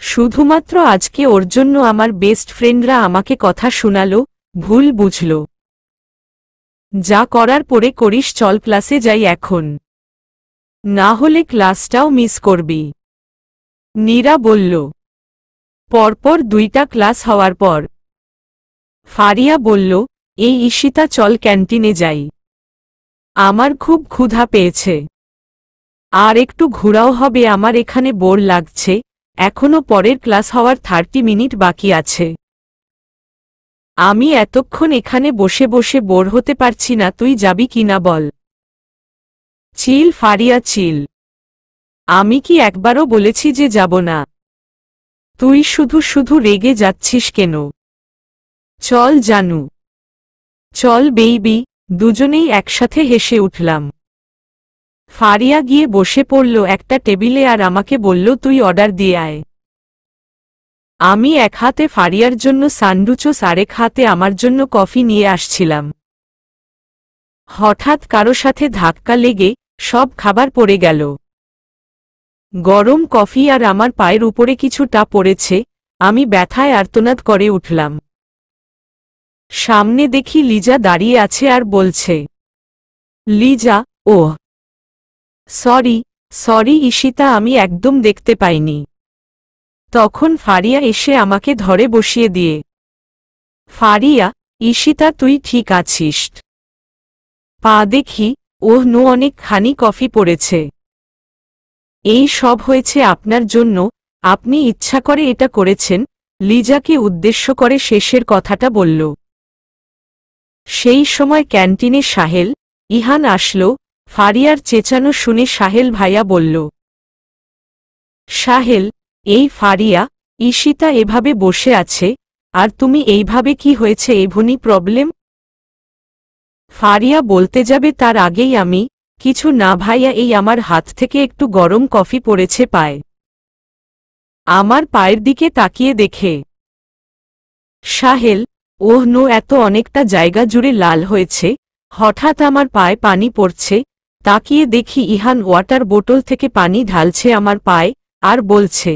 শুধুমাত্র আজকে ওর জন্য আমার বেস্ট ফ্রেন্ডরা আমাকে কথা শোনালো, ভুল বুঝল। যা করার পরে করিস, চল ক্লাসে যাই এখন, না হলে ক্লাসটাও মিস করবি। নীরা বলল। পরপর 2টা ক্লাস হওয়ার পর ফারিয়া বলল, এই ঈশিতা, চল ক্যান্টিনে যাই, আমার খুব ক্ষুধা পেয়েছে। আর একটু ঘোরাও হবে, আমার এখানে বোর লাগছে, এখনো পরের ক্লাস হওয়ার 30 মিনিট বাকি আছে। আমি এতক্ষণ এখানে বসে বসে বোর হতে পারছি না, তুই যাবি কিনা বল। চিল ফারিয়া চিল, আমি কি একবারও বলেছি যে যাব না? তুই শুধু শুধু রেগে যাচ্ছিস কেন? চল জানু, চল বেইবি। দুজনেই একসাথে হেসে উঠলাম। ফারিয়া গিয়ে বসে পড়ল একটা টেবিলে আর আমাকে বলল, তুই অর্ডার দিয়ে আয়। আমি এক হাতে ফারিয়ার জন্য স্যান্ডউইচ আর এক হাতে আমার জন্য কফি নিয়ে আসছিলাম। হঠাৎ কারো সাথে ধাক্কা লেগে সব খাবার পড়ে গেল। গরম কফি আর আমার পায়ের উপরে কিছুটা পড়েছে। আমি ব্যথায় আর্তনাদ করে উঠলাম। সামনে দেখি লিজা দাঁড়িয়ে আছে আর বলছে, Liza, oh sorry sorry Ishita, আমি একদম দেখতে পাইনি। তখন ফারিয়া এসে আমাকে ধরে বসিয়ে দিয়ে, ফারিয়া, ঈশিতা তুই ঠিক আছিস? পা দেখি। ওহ নো, অনেকখানি কফি পড়েছে। এই সব হয়েছে আপনার জন্য, আপনি ইচ্ছা করে এটা করেছেন। লিজাকে উদ্দেশ্য করে শেষের কথাটা বলল। সেই সময় ক্যান্টিনে সাহেল, ইহান আসলো। ফারিয়ার চেঁচানো শুনে সাহেল ভাইয়া বলল, সাহেল, এই ফারিয়া, ঈশিতা এভাবে বসে আছে, আর তুমি এইভাবে কি হয়েছে এভনি প্রবলেম? ফারিয়া বলতে যাবে তার আগেই আমি, কিছু না ভাইয়া, এই আমার হাত থেকে একটু গরম কফি পড়েছে পায়ে। আমার পায়ের দিকে তাকিয়ে দেখে সাহেল, ওহ নো, এত অনেকটা জায়গা জুড়ে লাল হয়েছে। হঠাৎ আমার পায়ে পানি পড়ছে, তাকিয়ে দেখি ইহান ওয়াটার বোতল থেকে পানি ঢালছে আমার পায়ে, আর বলছে,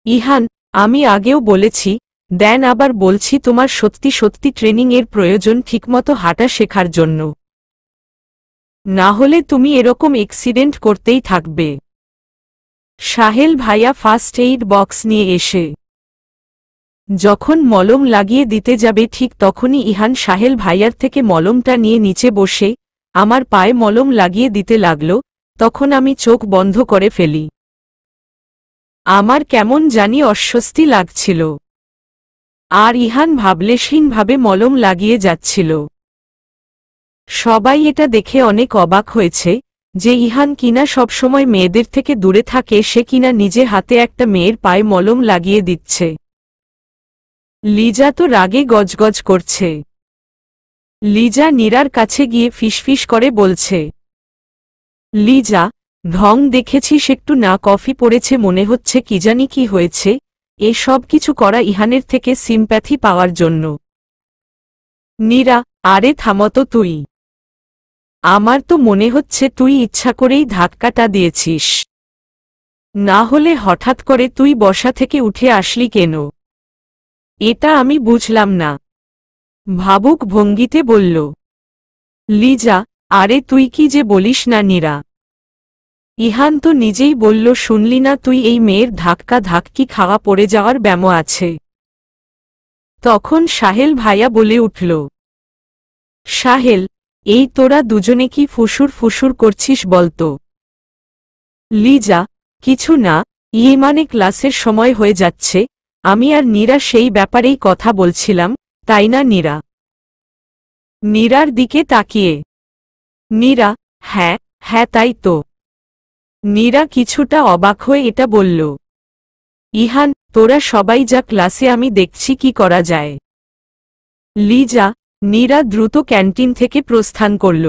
ইহান, আমি আগেও বলেছি, দেন আবার বলছি, তোমার সত্যি সত্যি ট্রেনিং এর প্রয়োজন ঠিকমতো হাঁটা শেখার জন্য। না হলে তুমি এরকম অ্যাক্সিডেন্ট করতেই থাকবে। সাহেল ভাইয়া ফার্স্ট এইড বক্স নিয়ে এসে যখন মলম লাগিয়ে দিতে যাবে ঠিক তখনই ইহান সাহেল ভাইয়ার থেকে মলমটা নিয়ে নিচে বসে আমার পায়ে মলম লাগিয়ে দিতে লাগল। তখন আমি চোখ বন্ধ করে ফেলি। আমার কেমন জানি অস্বস্তি লাগছিল, আর ইহান ভাবলেশহীনভাবে মলম লাগিয়ে যাচ্ছিল। সবাই এটা দেখে অনেক অবাক হয়েছে যে ইহান কিনা সবসময় মেয়েদের থেকে দূরে থাকে, সে কিনা নিজে হাতে একটা মেয়ের পায়ে মলম লাগিয়ে দিচ্ছে। লিজা তো রাগে গজগজ করছে। লিজা নীরার কাছে গিয়ে ফিসফিস করে বলছে, লিজা, ঢং দেখেছিস একটু না, কফি পড়েছে মনে হচ্ছে, কি জানি কি হয়েছে। এ সব কিছু করা ইহানের থেকে সিম্প্যাথি পাওয়ার জন্য। নীরা, আরে থামতো তুই। আমার তো মনে হচ্ছে তুই ইচ্ছা করেই ধাক্কাটা দিয়েছিস। না হলে হঠাৎ করে তুই বসা থেকে উঠে আসলি কেন? এটা আমি বুঝলাম না। ভাবুক ভঙ্গিতে বলল লিজা, আরে তুই কি যে বলিস না নীরা। ইহান তো নিজেই বলল, শুনলি না তুই, এই মেয়ের ধাক্কা ধাক্কি খাওয়া পড়ে যাওয়ার ব্যামো আছে। তখন সাহেল ভাইয়া বলে উঠল, সাহেল, এই তোরা দুজনে কি ফুসুর ফুসুর করছিস বলতো? লিজা, কিছু না, মানে ক্লাসের সময় হয়ে যাচ্ছে, আমি আর নীরা সেই ব্যাপারেই কথা বলছিলাম, তাই না নীরা? নীরার দিকে তাকিয়ে নীরা, হ্যাঁ হ্যাঁ তাই তো। নীরা কিছুটা অবাক হয়ে এটা বলল, ইহান, তোরা সবাই যা ক্লাসে, আমি দেখছি কি করা যায়। লিজা, নীরা দ্রুত ক্যান্টিন থেকে প্রস্থান করল।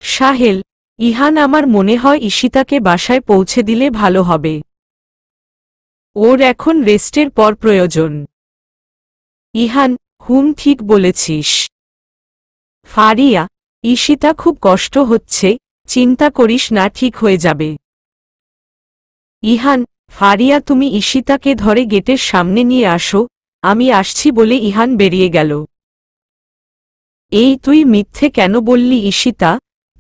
সাহেল, ইহান, আমার মনে হয় ঈশিতাকে বাসায় পৌঁছে দিলে ভালো হবে। ওর এখন রেস্টের পর প্রয়োজন। ইহান, ঠিক বলেছিস। ফারিয়া, ঈশিতা খুব কষ্ট হচ্ছে, চিন্তা করিস না, ঠিক হয়ে যাবে। ইহান, ফারিয়া, তুমি ঈশিতাকে ধরে গেটের সামনে নিয়ে আসো, আমি আসছি বলে ইহান বেরিয়ে গেল। এই তুই মিথ্যে কেন বললি ঈশিতা?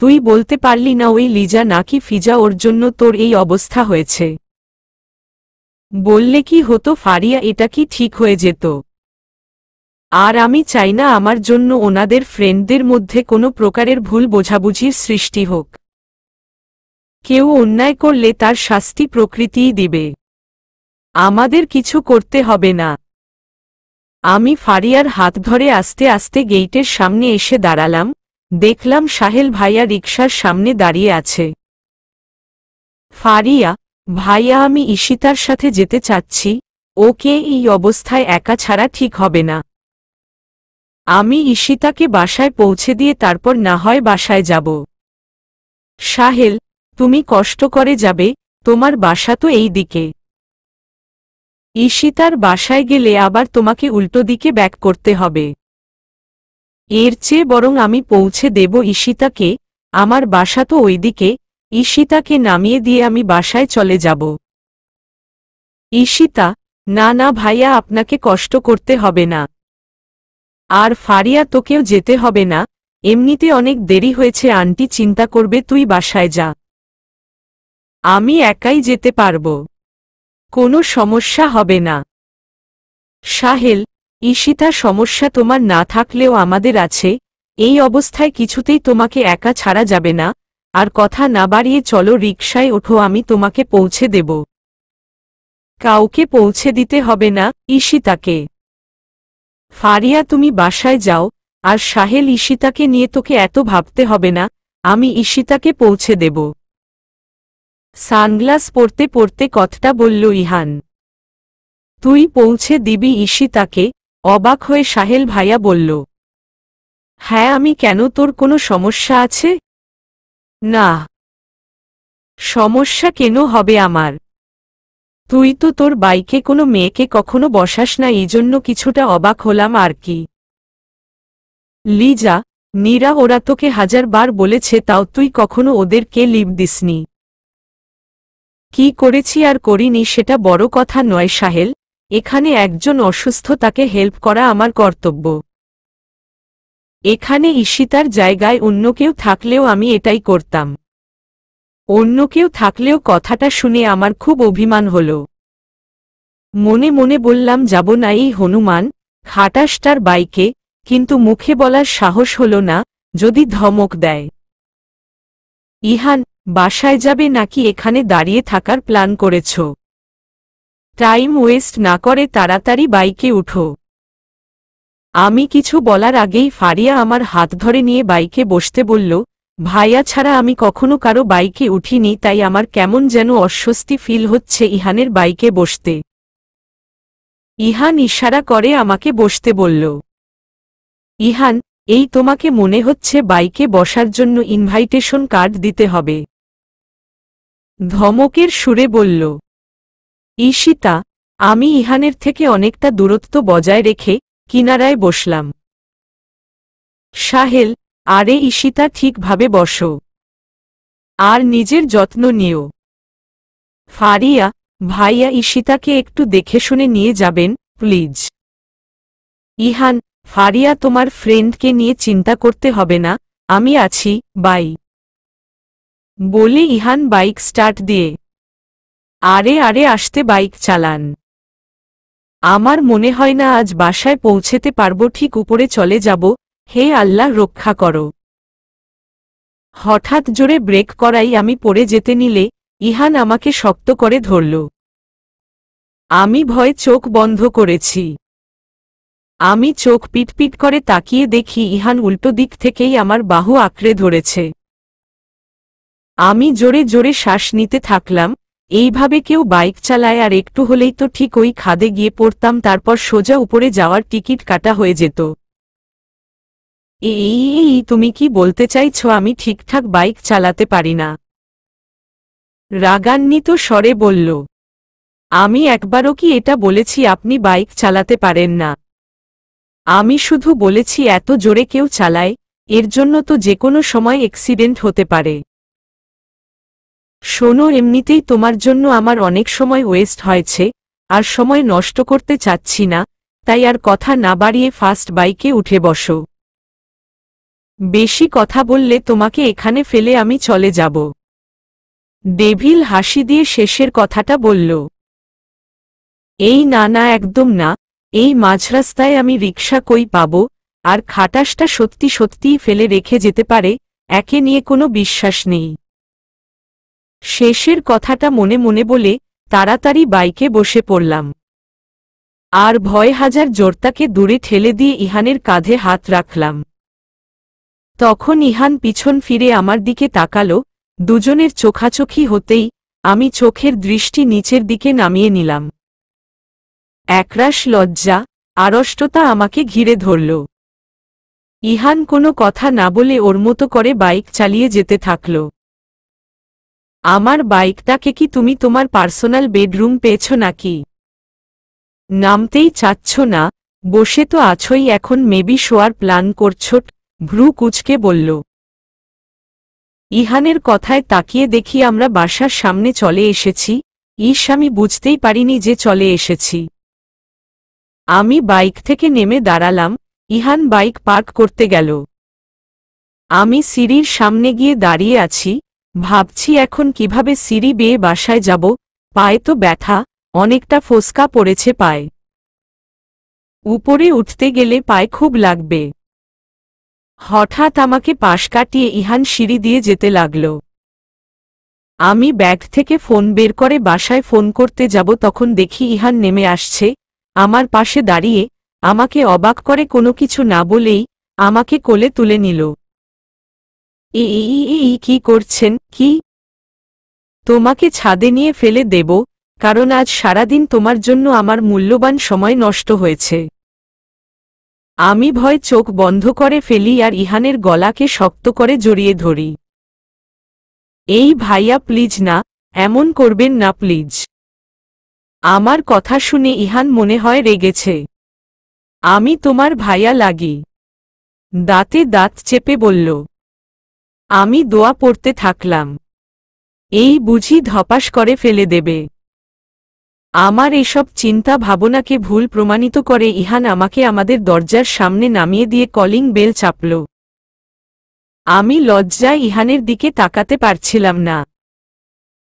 তুই বলতে পারলি না ওই লিজা নাকি ফিজা, ওর জন্য তোর এই অবস্থা হয়েছে? বললে কি হতো ফারিয়া, এটা কি ঠিক হয়ে যেত? আর আমি চাই না আমার জন্য ওনাদের ফ্রেন্ডদের মধ্যে কোনো প্রকারের ভুল বোঝাবুঝির সৃষ্টি হোক। কেউ অন্যায় করলে তার শাস্তি প্রকৃতিই দিবে, আমাদের কিছু করতে হবে না। আমি ফারিয়ার হাত ধরে আস্তে আস্তে গেইটের সামনে এসে দাঁড়ালাম। দেখলাম সাহেল ভাইয়া রিকশার সামনে দাঁড়িয়ে আছে। ফারিয়া, ভাইয়া আমি ঈশিতার সাথে যেতে চাচ্ছি, ওকে এই অবস্থায় একা ছাড়া ঠিক হবে না। আমি ঈশিতাকে বাসায় পৌঁছে দিয়ে তারপর না হয় বাসায় যাব। সাহেল, তুমি কষ্ট করে যাবে, তোমার বাসা তো এই দিকে। ঈশিতার বাসায় গেলে আবার তোমাকে উল্টো দিকে ব্যাক করতে হবে। এর চেয়ে বরং আমি পৌঁছে দেব ঈশিতাকে, আমার বাসা তো ওইদিকে, ঈশিতাকে নামিয়ে দিয়ে আমি বাসায় চলে যাব। ঈশিতা, না না ভাইয়া আপনাকে কষ্ট করতে হবে না। আর ফারিয়া তোকেও যেতে হবে না, এমনিতে অনেক দেরি হয়েছে, আন্টি চিন্তা করবে, তুই বাসায় যা। আমি একাই যেতে পারব, কোনো সমস্যা হবে না। সাহেল, ঈশিতা সমস্যা তোমার না থাকলেও আমাদের আছে, এই অবস্থায় কিছুতেই তোমাকে একা ছাড়া যাবে না। আর কথা না বাড়িয়ে চলো, রিকশায় ওঠো, আমি তোমাকে পৌঁছে দেব। কাউকে পৌঁছে দিতে হবে না, ঈশিতাকে। ফারিয়া তুমি বাসায় যাও, আর সাহেল ঈশিতাকে নিয়ে তোকে এত ভাবতে হবে না, আমি ঈশিতাকে পৌঁছে দেব। সানগ্লাস পরতে পরতে কথাটা বলল ইহান। তুই পৌঁছে দিবি ঈশিতাকে? অবাক হয়ে সাহেল ভাইয়া বলল। হ্যাঁ, আমি কেন, তোর কোনো সমস্যা আছে? না, সমস্যা কেন হবে আমার? তুই তো তোর বাইকে কোনো মেয়েকে কখনো বসাস না, এই জন্য কিছুটা অবাক হলাম আর কি। লিজা, নীরা ওরা তোকে 1000 বার বলেছে, তাও তুই কখনো ওদেরকে লিভ দিসনি। কি করেছি আর করিনি সেটা বড় কথা নয় সাহেল, এখানে একজন অসুস্থ, তাকে হেল্প করা আমার কর্তব্য। এখানে ঈশিতার জায়গায় অন্য কেউ থাকলেও আমি এটাই করতাম। অন্য কেউ থাকলেও কথাটা শুনে আমার খুব অভিমান হল। মনে মনে বললাম, যাব না এই হনুমান খাটাসটার বাইকে, কিন্তু মুখে বলার সাহস হল না, যদি ধমক দেয়। ইহান, বাসায় যাবে নাকি এখানে দাঁড়িয়ে থাকার প্ল্যান করেছ? টাইম ওয়েস্ট না করে তাড়াতাড়ি বাইকে উঠো। আমি কিছু বলার আগেই ফারিয়া আমার হাত ধরে নিয়ে বাইকে বসতে বলল। ভাইয়া ছাড়া আমি কখনো কারো বাইকে উঠিনি, তাই আমার কেমন যেন অস্বস্তি ফিল হচ্ছে ইহানের বাইকে বসতে। ইহান ইশারা করে আমাকে বসতে বলল। ইহান, এই তোমাকে মনে হচ্ছে বাইকে বসার জন্য ইনভাইটেশন কার্ড দিতে হবে? ধমকের সুরে বলল ঈশিতা। আমি ইহানের থেকে অনেকটা দূরত্ব বজায় রেখে কিনারায় বসলাম। সাহেল, আরে ঈশিতা, ঠিকভাবে বসো, আর নিজের যত্ন নিও। ফারিয়া, ভাইয়া ঈশিতাকে একটু দেখে শুনে নিয়ে যাবেন প্লিজ। ইহান, ফারিয়া তোমার ফ্রেন্ডকে নিয়ে চিন্তা করতে হবে না, আমি আছি, বাই। বলে ইহান বাইক স্টার্ট দিয়ে আরে আরে আসতে বাইক চালান। আমার মনে হয় না আজ বাসায় পৌঁছেতে পারবো, ঠিক উপরে চলে যাব, হে আল্লাহ রক্ষা করো। হঠাৎ জোরে ব্রেক করাই আমি পড়ে যেতে নিলে ইহান আমাকে শক্ত করে ধরল। আমি ভয়ে চোখ বন্ধ করেছি। আমি চোখ পিটপিট করে তাকিয়ে দেখি ইহান উল্টো দিক থেকেই আমার বাহু আঁকড়ে ধরেছে। আমি জোরে জোরে শ্বাস নিতে থাকলাম। এইভাবে কেউ বাইক চালায় আর একটু হলেই তো ঠিক ওই খাদে গিয়ে পড়তাম, তারপর সোজা উপরে যাওয়ার টিকিট কাটা হয়ে যেত। এই তুমি কি বলতে চাইছো আমি ঠিকঠাক বাইক চালাতে পারি না? রাগান্বিত স্বরে বলল। আমি একবারও কি এটা বলেছি আপনি বাইক চালাতে পারেন না? আমি শুধু বলেছি এত জোরে কেউ চালায়, এর জন্য তো যে কোনো সময় অ্যাক্সিডেন্ট হতে পারে। শোনো, এমনিতেই তোমার জন্য আমার অনেক সময় ওয়েস্ট হয়েছে, আর সময় নষ্ট করতে চাচ্ছি না, তাই আর কথা না বাড়িয়ে ফাস্ট বাইকে উঠে বসো। বেশি কথা বললে তোমাকে এখানে ফেলে আমি চলে যাব। ডেভিল হাসি দিয়ে শেষের কথাটা বলল। এই না না, একদম না, এই মাঝরাস্তায় আমি রিকশা কই পাব, আর খাটাসটা সত্যি সত্যিই ফেলে রেখে যেতে পারে, একে নিয়ে কোনো বিশ্বাস নেই। শেষের কথাটা মনে মনে বলে তাড়াতাড়ি বাইকে বসে পড়লাম। আর ভয় হাজার জোরতাকে দূরে ঠেলে দিয়ে ইহানের কাঁধে হাত রাখলাম। তখন ইহান পিছন ফিরে আমার দিকে তাকালো। দুজনের চোখাচোখি হতেই আমি চোখের দৃষ্টি নিচের দিকে নামিয়ে নিলাম। একরাশ লজ্জা, আড়ষ্টতা আমাকে ঘিরে ধরল। ইহান কোনো কথা না বলে ওর মতো করে বাইক চালিয়ে যেতে থাকল। আমার বাইকটাকে কি তুমি তোমার পার্সোনাল বেডরুম পেয়েছ নাকি? নামতেই চাচ্ছ না, বসে তো আছোই, এখন মেবি শোয়ার প্ল্যান করছো? ভ্রু কুঁচকে বলল। ইহানের কথায় তাকিয়ে দেখি আমরা বাসার সামনে চলে এসেছি। আমি বুঝতেই পারিনি যে চলে এসেছি। আমি বাইক থেকে নেমে দাঁড়ালাম। ইহান বাইক পার্ক করতে গেল। আমি সিঁড়ির সামনে গিয়ে দাঁড়িয়ে আছি, ভাবছি এখন কিভাবে সিঁড়ি বেয়ে বাসায় যাব। পায়ে তো ব্যথা, অনেকটা ফোসকা পড়েছে পায়ে। উপরে উঠতে গেলে পায়ে খুব লাগবে। হঠাৎ আমাকে পাশ কাটিয়ে ইহান সিঁড়ি দিয়ে যেতে লাগল। আমি ব্যাগ থেকে ফোন বের করে বাসায় ফোন করতে যাব, তখন দেখি ইহান নেমে আসছে আমার পাশে দাঁড়িয়ে। আমাকে অবাক করে কোনো কিছু না বলেই আমাকে কোলে তুলে নিল। কি করছেন? কি? তোমাকে ছাদে নিয়ে ফেলে দেব, কারণ আজ সারাদিন তোমার জন্য আমার মূল্যবান সময় নষ্ট হয়েছে। আমি ভয় চোখ বন্ধ করে ফেলি আর ইহানের গলাকে শক্ত করে জড়িয়ে ধরি। এই ভাইয়া প্লিজ না, এমন করবেন না প্লিজ। আমার কথা শুনে ইহান মনে হয় রেগেছে। আমি তোমার ভাইয়া লাগি? দাঁতে দাঁত চেপে বলল। আমি দোয়া পড়তে থাকলাম, এই বুঝি ধপাস করে ফেলে দেবে। আমার এসব চিন্তা ভাবনাকে ভুল প্রমাণিত করে ইহান আমাকে আমাদের দরজার সামনে নামিয়ে দিয়ে কলিং বেল চাপল। আমি লজ্জায় ইহানের দিকে তাকাতে পারছিলাম না।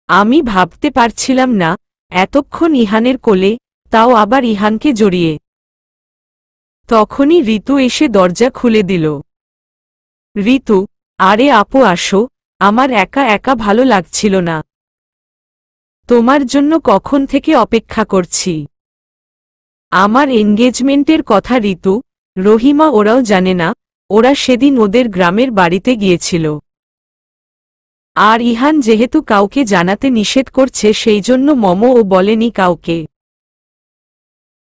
আমি ভাবতে পারছিলাম না এতক্ষণ ইহানের কোলে, তাও আবার ইহানকে জড়িয়ে। তখনই ঋতু এসে দরজা খুলে দিল। ঋতু, আরে আপু আসো, আমার একা একা ভালো লাগছিল না। তোমার জন্য কখন থেকে অপেক্ষা করছি। আমার এনগেজমেন্টের কথা ঋতু, রহিমা ওরাও জানে না। ওরা সেদিন ওদের গ্রামের বাড়িতে গিয়েছিল। আর ইহান যেহেতু কাউকে জানাতে নিষেধ করছে, সেই জন্য মমও বলেনি কাউকে।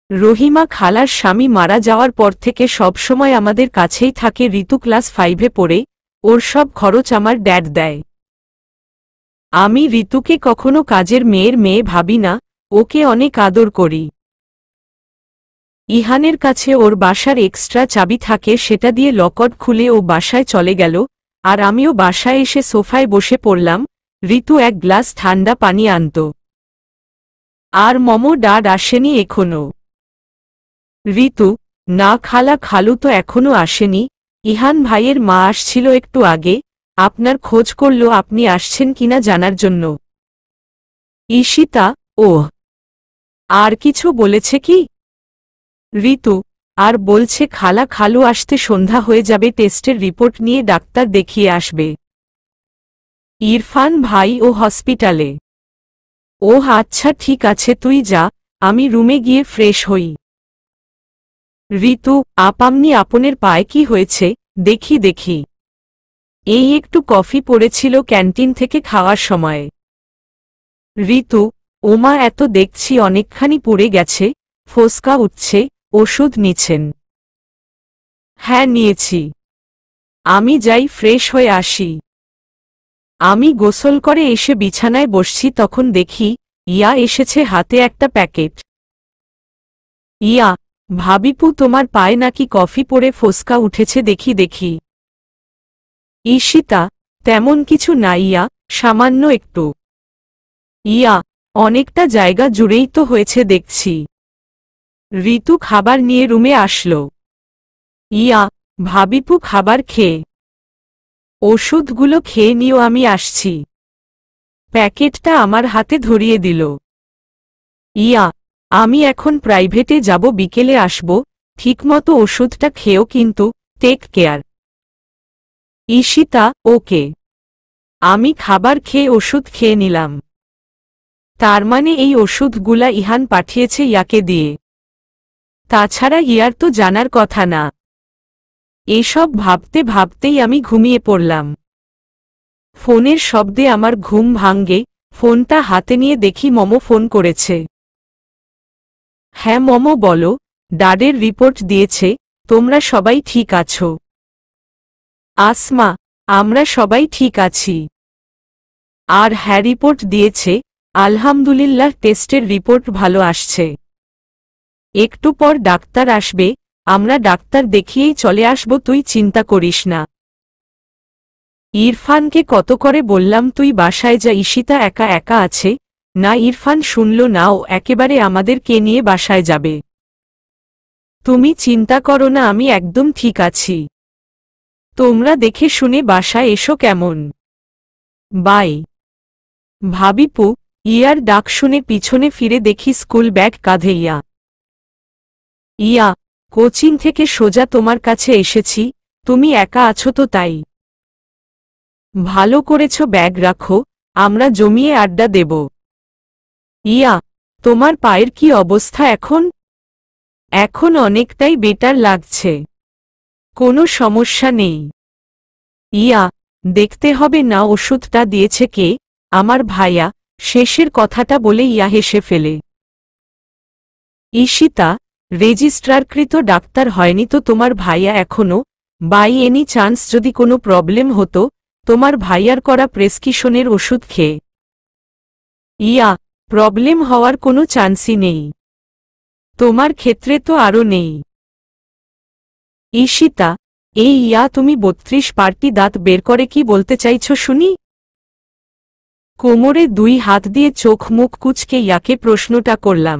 রহিমা খালার স্বামী মারা যাওয়ার পর থেকে সবসময় আমাদের কাছেই থাকে। ঋতু ক্লাস 5-এ পড়ে, ওর সব খরচ আমার ড্যাড দেয়। আমি ঋতুকে কখনো কাজের মেয়ের মেয়ে ভাবি না, ওকে অনেক আদর করি। ইহানের কাছে ওর বাসার এক্সট্রা চাবি থাকে, সেটা দিয়ে লকড খুলে ও বাসায় চলে গেল। আর আমিও বাসায় এসে সোফায় বসে পড়লাম। ঋতু এক গ্লাস ঠান্ডা পানি আনত। আর মমো ডাড আসেনি এখনো। ঋতু, না খালা খালু তো এখনো আসেনি। ইহান ভাইয়ের মা আসছিল একটু আগে, আপনার খোঁজ করল আপনি আসছেন কিনা জানার জন্য। ঈশিতা, ওহ, আর কিছু বলেছে কি? ঋতু, আর বলছে খালা খালু আসতে সন্ধ্যা হয়ে যাবে, টেস্টের রিপোর্ট নিয়ে ডাক্তার দেখিয়ে আসবে। ইরফান ভাই ও হসপিটালে। ওহ আচ্ছা ঠিক আছে, তুই যা, আমি রুমে গিয়ে ফ্রেশ হই। ঋতু, আপামনি আপনের পায়ে কি হয়েছে? দেখি দেখি। এই একটু কফি পড়েছিল ক্যান্টিন থেকে খাওয়ার সময়। ঋতু, ওমা এত দেখছি অনেকখানি পুড়ে গেছে, ফোসকা উঠছে, ওষুধ নিচ্ছেন? হ্যাঁ নিয়েছি। আমি যাই ফ্রেশ হয়ে আসি। আমি গোসল করে এসে বিছানায় বসছি, তখন দেখি ইয়া এসেছে, হাতে একটা প্যাকেট। ইয়া, ভাবিপু তোমার পায়ে নাকি কফি পড়ে ফোসকা উঠেছে, দেখি দেখি। ঈশিতা, তেমন কিছু না ইয়া, সামান্য একটু। ইয়া, অনেকটা জায়গা জুড়েই তো হয়েছে দেখছি। ঋতু খাবার নিয়ে রুমে আসলো। ইয়া, ভাবিপু খাবার খেয়ে। ওষুধগুলো খেয়ে নিও, আমি আসছি। প্যাকেটটা আমার হাতে ধরিয়ে দিল। ইয়া, আমি এখন প্রাইভেটে যাব, বিকেলে আসব, ঠিকমতো ওষুধটা খেয়েও কিন্তু, টেক কেয়ার। ঈশিতা, ওকে। আমি খাবার খেয়ে ওষুধ খেয়ে নিলাম। তার মানে এই ওষুধগুলা ইহান পাঠিয়েছে ইয়াকে দিয়ে। তাছাড়া ইয়ার তো জানার কথা না। এসব ভাবতে ভাবতেই আমি ঘুমিয়ে পড়লাম। ফোনের শব্দে আমার ঘুম ভাঙ্গে, ফোনটা হাতে নিয়ে দেখি মমো ফোন করেছে। হ্যাঁ মমো বলো, ডাডের রিপোর্ট দিয়েছে, তোমরা সবাই ঠিক আছো? আসমা, আমরা সবাই ঠিক আছি। আর হ্যাঁ রিপোর্ট দিয়েছে, আলহামদুলিল্লাহ টেস্টের রিপোর্ট ভালো আসছে। একটু পর ডাক্তার আসবে, আমরা ডাক্তার দেখিয়েই চলে আসব, তুই চিন্তা করিস না। ইরফানকে কত করে বললাম তুই বাসায় যা, ঈশিতা একা একা আছে। না ইরফান শুনল না, ও একেবারে আমাদেরকে নিয়ে বাসায় যাবে। তুমি চিন্তা করো না, আমি একদম ঠিক আছি। তোমরা দেখে শুনে বাসায় এসো কেমন? বাই। ভাবিপু, ইয়ার ডাক শুনে পিছনে ফিরে দেখি স্কুল ব্যাগ কাঁধে ইয়া। ইয়া, কোচিং থেকে সোজা তোমার কাছে এসেছি, তুমি একা আছো তো তাই। ভালো করেছ, ব্যাগ রাখো, আমরা জমিয়ে আড্ডা দেব। ইয়া, তোমার পায়ের কি অবস্থা এখন? এখন অনেকটাই বেটার লাগছে, কোনো সমস্যা নেই। ইয়া, দেখতে হবে না ওষুধটা দিয়েছে কে? আমার ভাইয়া। শেষের কথাটা বলে ইয়া হেসে ফেলে। ঈশিতা, রেজিস্ট্রারকৃত ডাক্তার হয়নি তো তোমার ভাইয়া এখনো? বাই এনি চান্স যদি কোনো প্রবলেম হতো, তোমার ভাইয়ার করা প্রেসক্রিপশনের ওষুধ খেয়ে? ইয়া, প্রবলেম হওয়ার কোনো চান্সই নেই। তোমার ক্ষেত্রে তো আরও নেই। ঈশিতা, এই ইয়া তুমি ৩২ পার্টি দাঁত বের করে কি বলতে চাইছ শুনি? কোমরে 2 হাত দিয়ে চোখ মুখ কুচকে ইয়াকে প্রশ্নটা করলাম।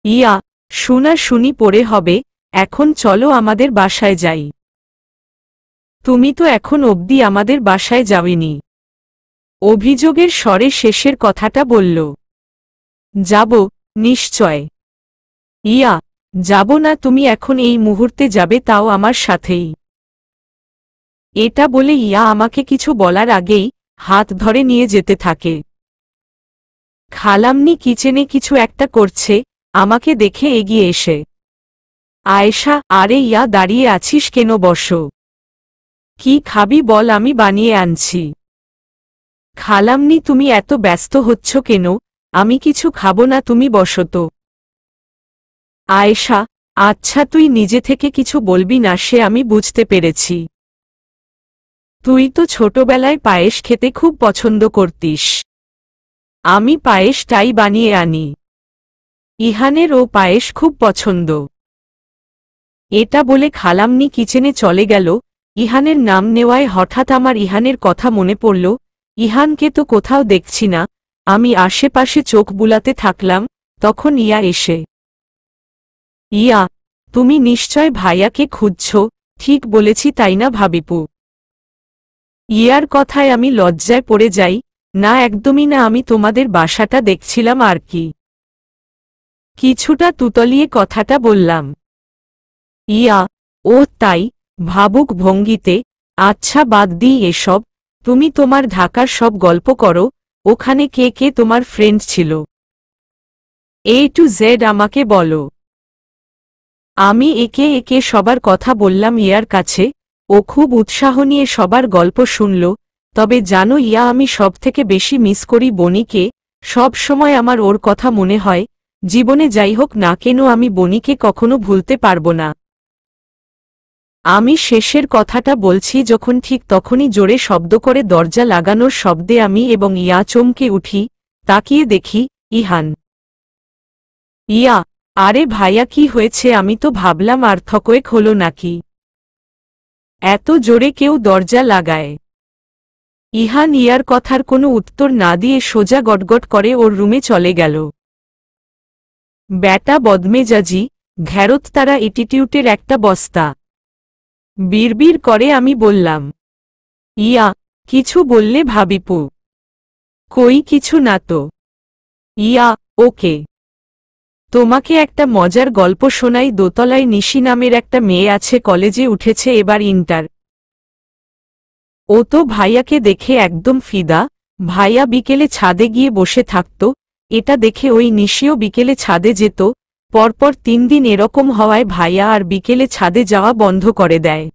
ইয়া, শুনা শুনি পড়ে হবে, এখন চলো আমাদের বাসায় যাই। তুমি তো এখন অবধি আমাদের বাসায় যাওনি। অভিযোগের স্বরে শেষের কথাটা বলল। যাব, নিশ্চয়। ইয়া, যাব না তুমি এখন এই মুহূর্তে যাবে, তাও আমার সাথেই। এটা বলে ইয়া আমাকে কিছু বলার আগেই হাত ধরে নিয়ে যেতে থাকে। খালামনি কিচেনে কিছু একটা করছে, আমাকে দেখে এগিয়ে এসে। আয়েশা, আরে ইয়া দাঁড়িয়ে আছিস কেন, বসো। কি খাবি বল, আমি বানিয়ে আনছি। খালামনি তুমি এত ব্যস্ত হচ্ছ কেন? আমি কিছু খাবো না, তুমি বসো তো। আয়েশা, আচ্ছা তুই নিজে থেকে কিছু বলবি না, সে আমি বুঝতে পেরেছি। তুই তো ছোটবেলায় পায়েস খেতে খুব পছন্দ করতিস। আমি পায়েসটাই বানিয়ে আনি। ইহানেরও পায়েস খুব পছন্দ। এটা বলে খালামনি কিচেনে চলে গেল। ইহানের নাম নেওয়ায় হঠাৎ আমার ইহানের কথা মনে পড়ল। ইহানকে তো কোথাও দেখছি না। আমি আশেপাশে চোখ বুলাতে থাকলাম, তখন ইয়া এসে। ইয়া, তুমি নিশ্চয় ভাইয়াকে খুঁজছ, ঠিক বলেছি তাই না ভাবিপু? ইয়ার কথায় আমি লজ্জায় পড়ে যাই। না একদমই না, আমি তোমাদের বাসাটা দেখছিলাম আর কি। কিছুটা তুতলিয়ে কথাটা বললাম। ইয়া, ও তাই, ভাবুক ভঙ্গিতে। আচ্ছা বাদ দিই এসব, তুমি তোমার ঢাকার সব গল্প করো। ওখানে কে কে তোমার ফ্রেন্ড ছিল? A to Z আমাকে বলো। আমি একে একে সবার কথা বললাম ইয়ার কাছে। ও খুব উৎসাহ নিয়ে সবার গল্প শুনল। তবে জানো ইয়া, আমি সবথেকে বেশি মিস করি বনিকে। সব সময় আমার ওর কথা মনে হয়। জীবনে যাই হোক না কেন, আমি বনিকে কখনো ভুলতে পারবো না। আমি শেষের কথাটা বলছি যখন ঠিক তখনই জোরে শব্দ করে দরজা লাগানোর শব্দে আমি এবং ইয়া চমকে উঠি। তাকিয়ে দেখি ইহান। ইয়া, আরে ভাইয়া কি হয়েছে? আমি তো ভাবলাম আর্থকোয়েক হলো নাকি। এত জোরে কেউ দরজা লাগায়। ইহান ইয়ার কথার কোনো উত্তর না দিয়ে সোজা গটগট করে ওর রুমে চলে গেল। ব্যাটা বদমেজাজি, ঘ্যারততারা এটিটিউটের একটা বস্তা। বিড়বিড় করে আমি বললাম। ইয়া, কিছু বললে ভাবিপু? কই কিছু না তো। ইয়া, ওকে। তোমাকে একটা মজার গল্প শোনাই। দোতলায় নিশি নামের একটা মেয়ে আছে, কলেজে উঠেছে এবার ইন্টার। ও তো ভাইয়াকে দেখে একদম ফিদা। ভাইয়া বিকেলে ছাদে গিয়ে বসে থাকত, এটা দেখে ওই নিশিও বিকেলে ছাদে যেত। পরপর 3 দিন এরকম হওয়ায় ভাইয়া আর বিকেলে ছাদে যাওয়া বন্ধ করে দেয়।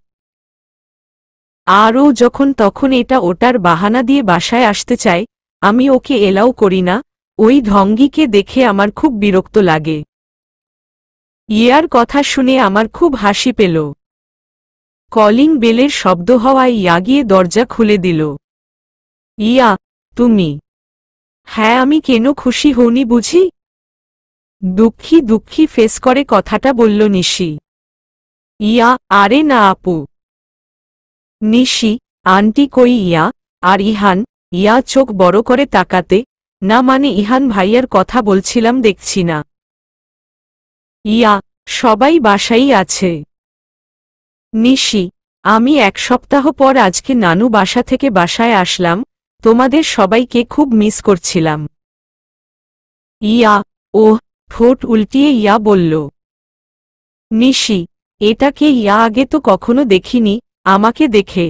আর ও যখন তখন এটা ওটার বাহানা দিয়ে বাসায় আসতে চায়, আমি ওকে এলাও করি না। ওই ঢঙ্গিকে দেখে আমার খুব বিরক্ত লাগে। ইয়ার কথা শুনে আমার খুব হাসি পেল। কলিং বেলের শব্দ হওয়ায় ইয়া গিয়ে দরজা খুলে দিল। ইয়া, তুমি? হ্যাঁ, আমি কেন খুশি হওনি বুঝি? দুঃখী দুঃখী ফেস করে কথাটা বলল নিশি। ইয়া, আরে না আপু। নিশি, আন্টি কই ইয়া? আর ইহান? ইয়া চোখ বড় করে তাকাতে, না মানে ইহান ভাইয়ার কথা বলছিলাম দেখছি না। ইয়া, সবাই বাসাই আছে। নিশি, আমি 1 সপ্তাহ পর আজকে নানু বাসা থেকে বাসায় আসলাম, তোমাদের সবাইকে খুব মিস করছিলাম। ইয়া, ওহ, ঠোঁট উল্টিয়ে ইয়া বলল। নিশি, এটাকে ইয়া আগে তো কখনো দেখিনি, আমাকে দেখে।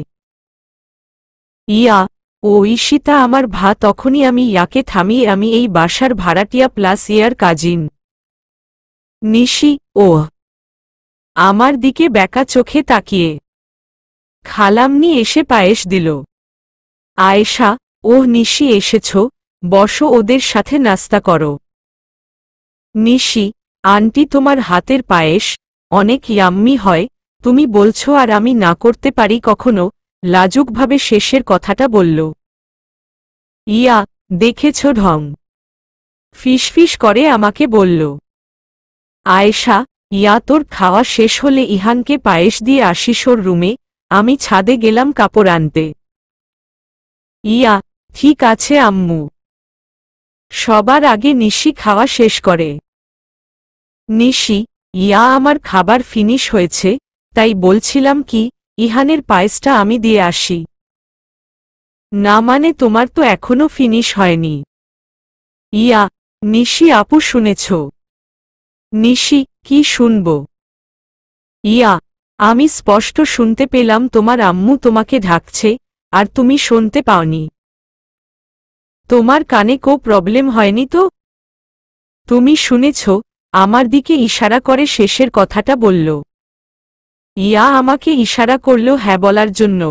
ইয়া, ও ঈশিতা আমার তখনই আমি ইয়াকে থামিয়ে আমি এই বাসার ভাড়াটিয়া প্লাস ইয়ার কাজিন। নিশি, ওহ। আমার দিকে ব্যাকা চোখে তাকিয়ে খালামনি এসে পায়েস দিল। আয়েশা, ওহ নিশি এসেছ, বসো ওদের সাথে নাস্তা করো। নিশি, আন্টি তোমার হাতের পায়েস অনেক ইয়াম্মি হয়, তুমি বলছো আর আমি না করতে পারি কখনো, লাজুকভাবে শেষের কথাটা বলল। ইয়া, দেখেছ ঢং। ফিসফিস করে আমাকে বলল। আয়েশা, ইয়া তোর খাওয়া শেষ হলে ইহানকে পায়েস দিয়ে আসিস ওর রুমে, আমি ছাদে গেলাম কাপড় আনতে। ইয়া, ঠিক আছে আম্মু। সবার আগে নিশি খাওয়া শেষ করে। নিশি, ইয়া আমার খাবার ফিনিশ হয়েছে, তাই বলছিলাম কি ইহানের পায়েসটা আমি দিয়ে আসি। না মানে তোমার তো এখনো ফিনিশ হয়নি। ইয়া, নিশি আপু শুনেছ? নিশি, কি শুনব? ইয়া, আমি স্পষ্ট শুনতে পেলাম তোমার আম্মু তোমাকে ঢাকছে, আর তুমি শুনতে পাওনি। তোমার কানে প্রবলেম হয়নি তো? তুমি শুনেছ, আমার দিকে ইশারা করে শেষের কথাটা বলল। ইয়া আমাকে ইশারা করল হ্যাঁ বলার জন্য।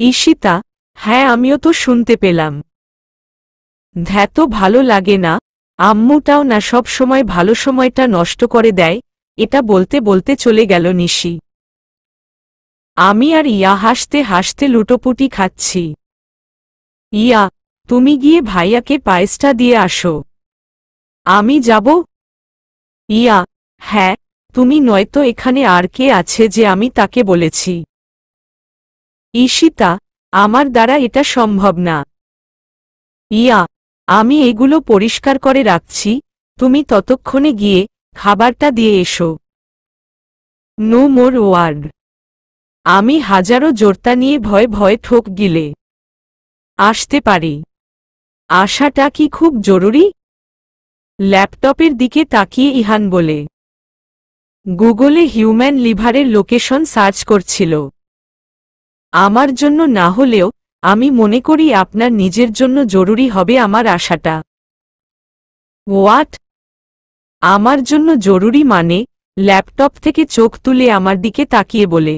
ঈশিতা, হ্যাঁ আমিও তো শুনতে পেলাম। ধ্যাত ভালো লাগে না, আম্মুটাও না সব সময় ভালো সময়টা নষ্ট করে দেয়। এটা বলতে বলতে চলে গেল নিশি। আমি আর ইয়া হাসতে হাসতে লুটোপুটি খাচ্ছি। ইয়া, তুমি গিয়ে ভাইয়াকে পায়েসটা দিয়ে আসো। আমি যাব? ইয়া, হ্যাঁ, তুমি নয়তো এখানে আর কে আছে যে আমি তাকে বলেছি? ঈশিতা, আমার দ্বারা এটা সম্ভব না। ইয়া, আমি এগুলো পরিষ্কার করে রাখছি, তুমি ততক্ষণে গিয়ে খাবারটা দিয়ে এসো। No more word. আমি হাজারো জোরতা নিয়ে ভয়ে ভয়ে ঠোক গিলে আসতে পারি। আসাটা কি খুব জরুরি? ল্যাপটপের দিকে তাকিয়ে ইহান বলে। গুগলে হিউম্যান লিভারের লোকেশন সার্চ করছিল। আমার জন্য না হলেও আমি মনে করি আপনার নিজের জন্য জরুরি হবে আমার আশাটা। হোয়াট? আমার জন্য জরুরি মানে? ল্যাপটপ থেকে চোখ তুলে আমার দিকে তাকিয়ে বলে।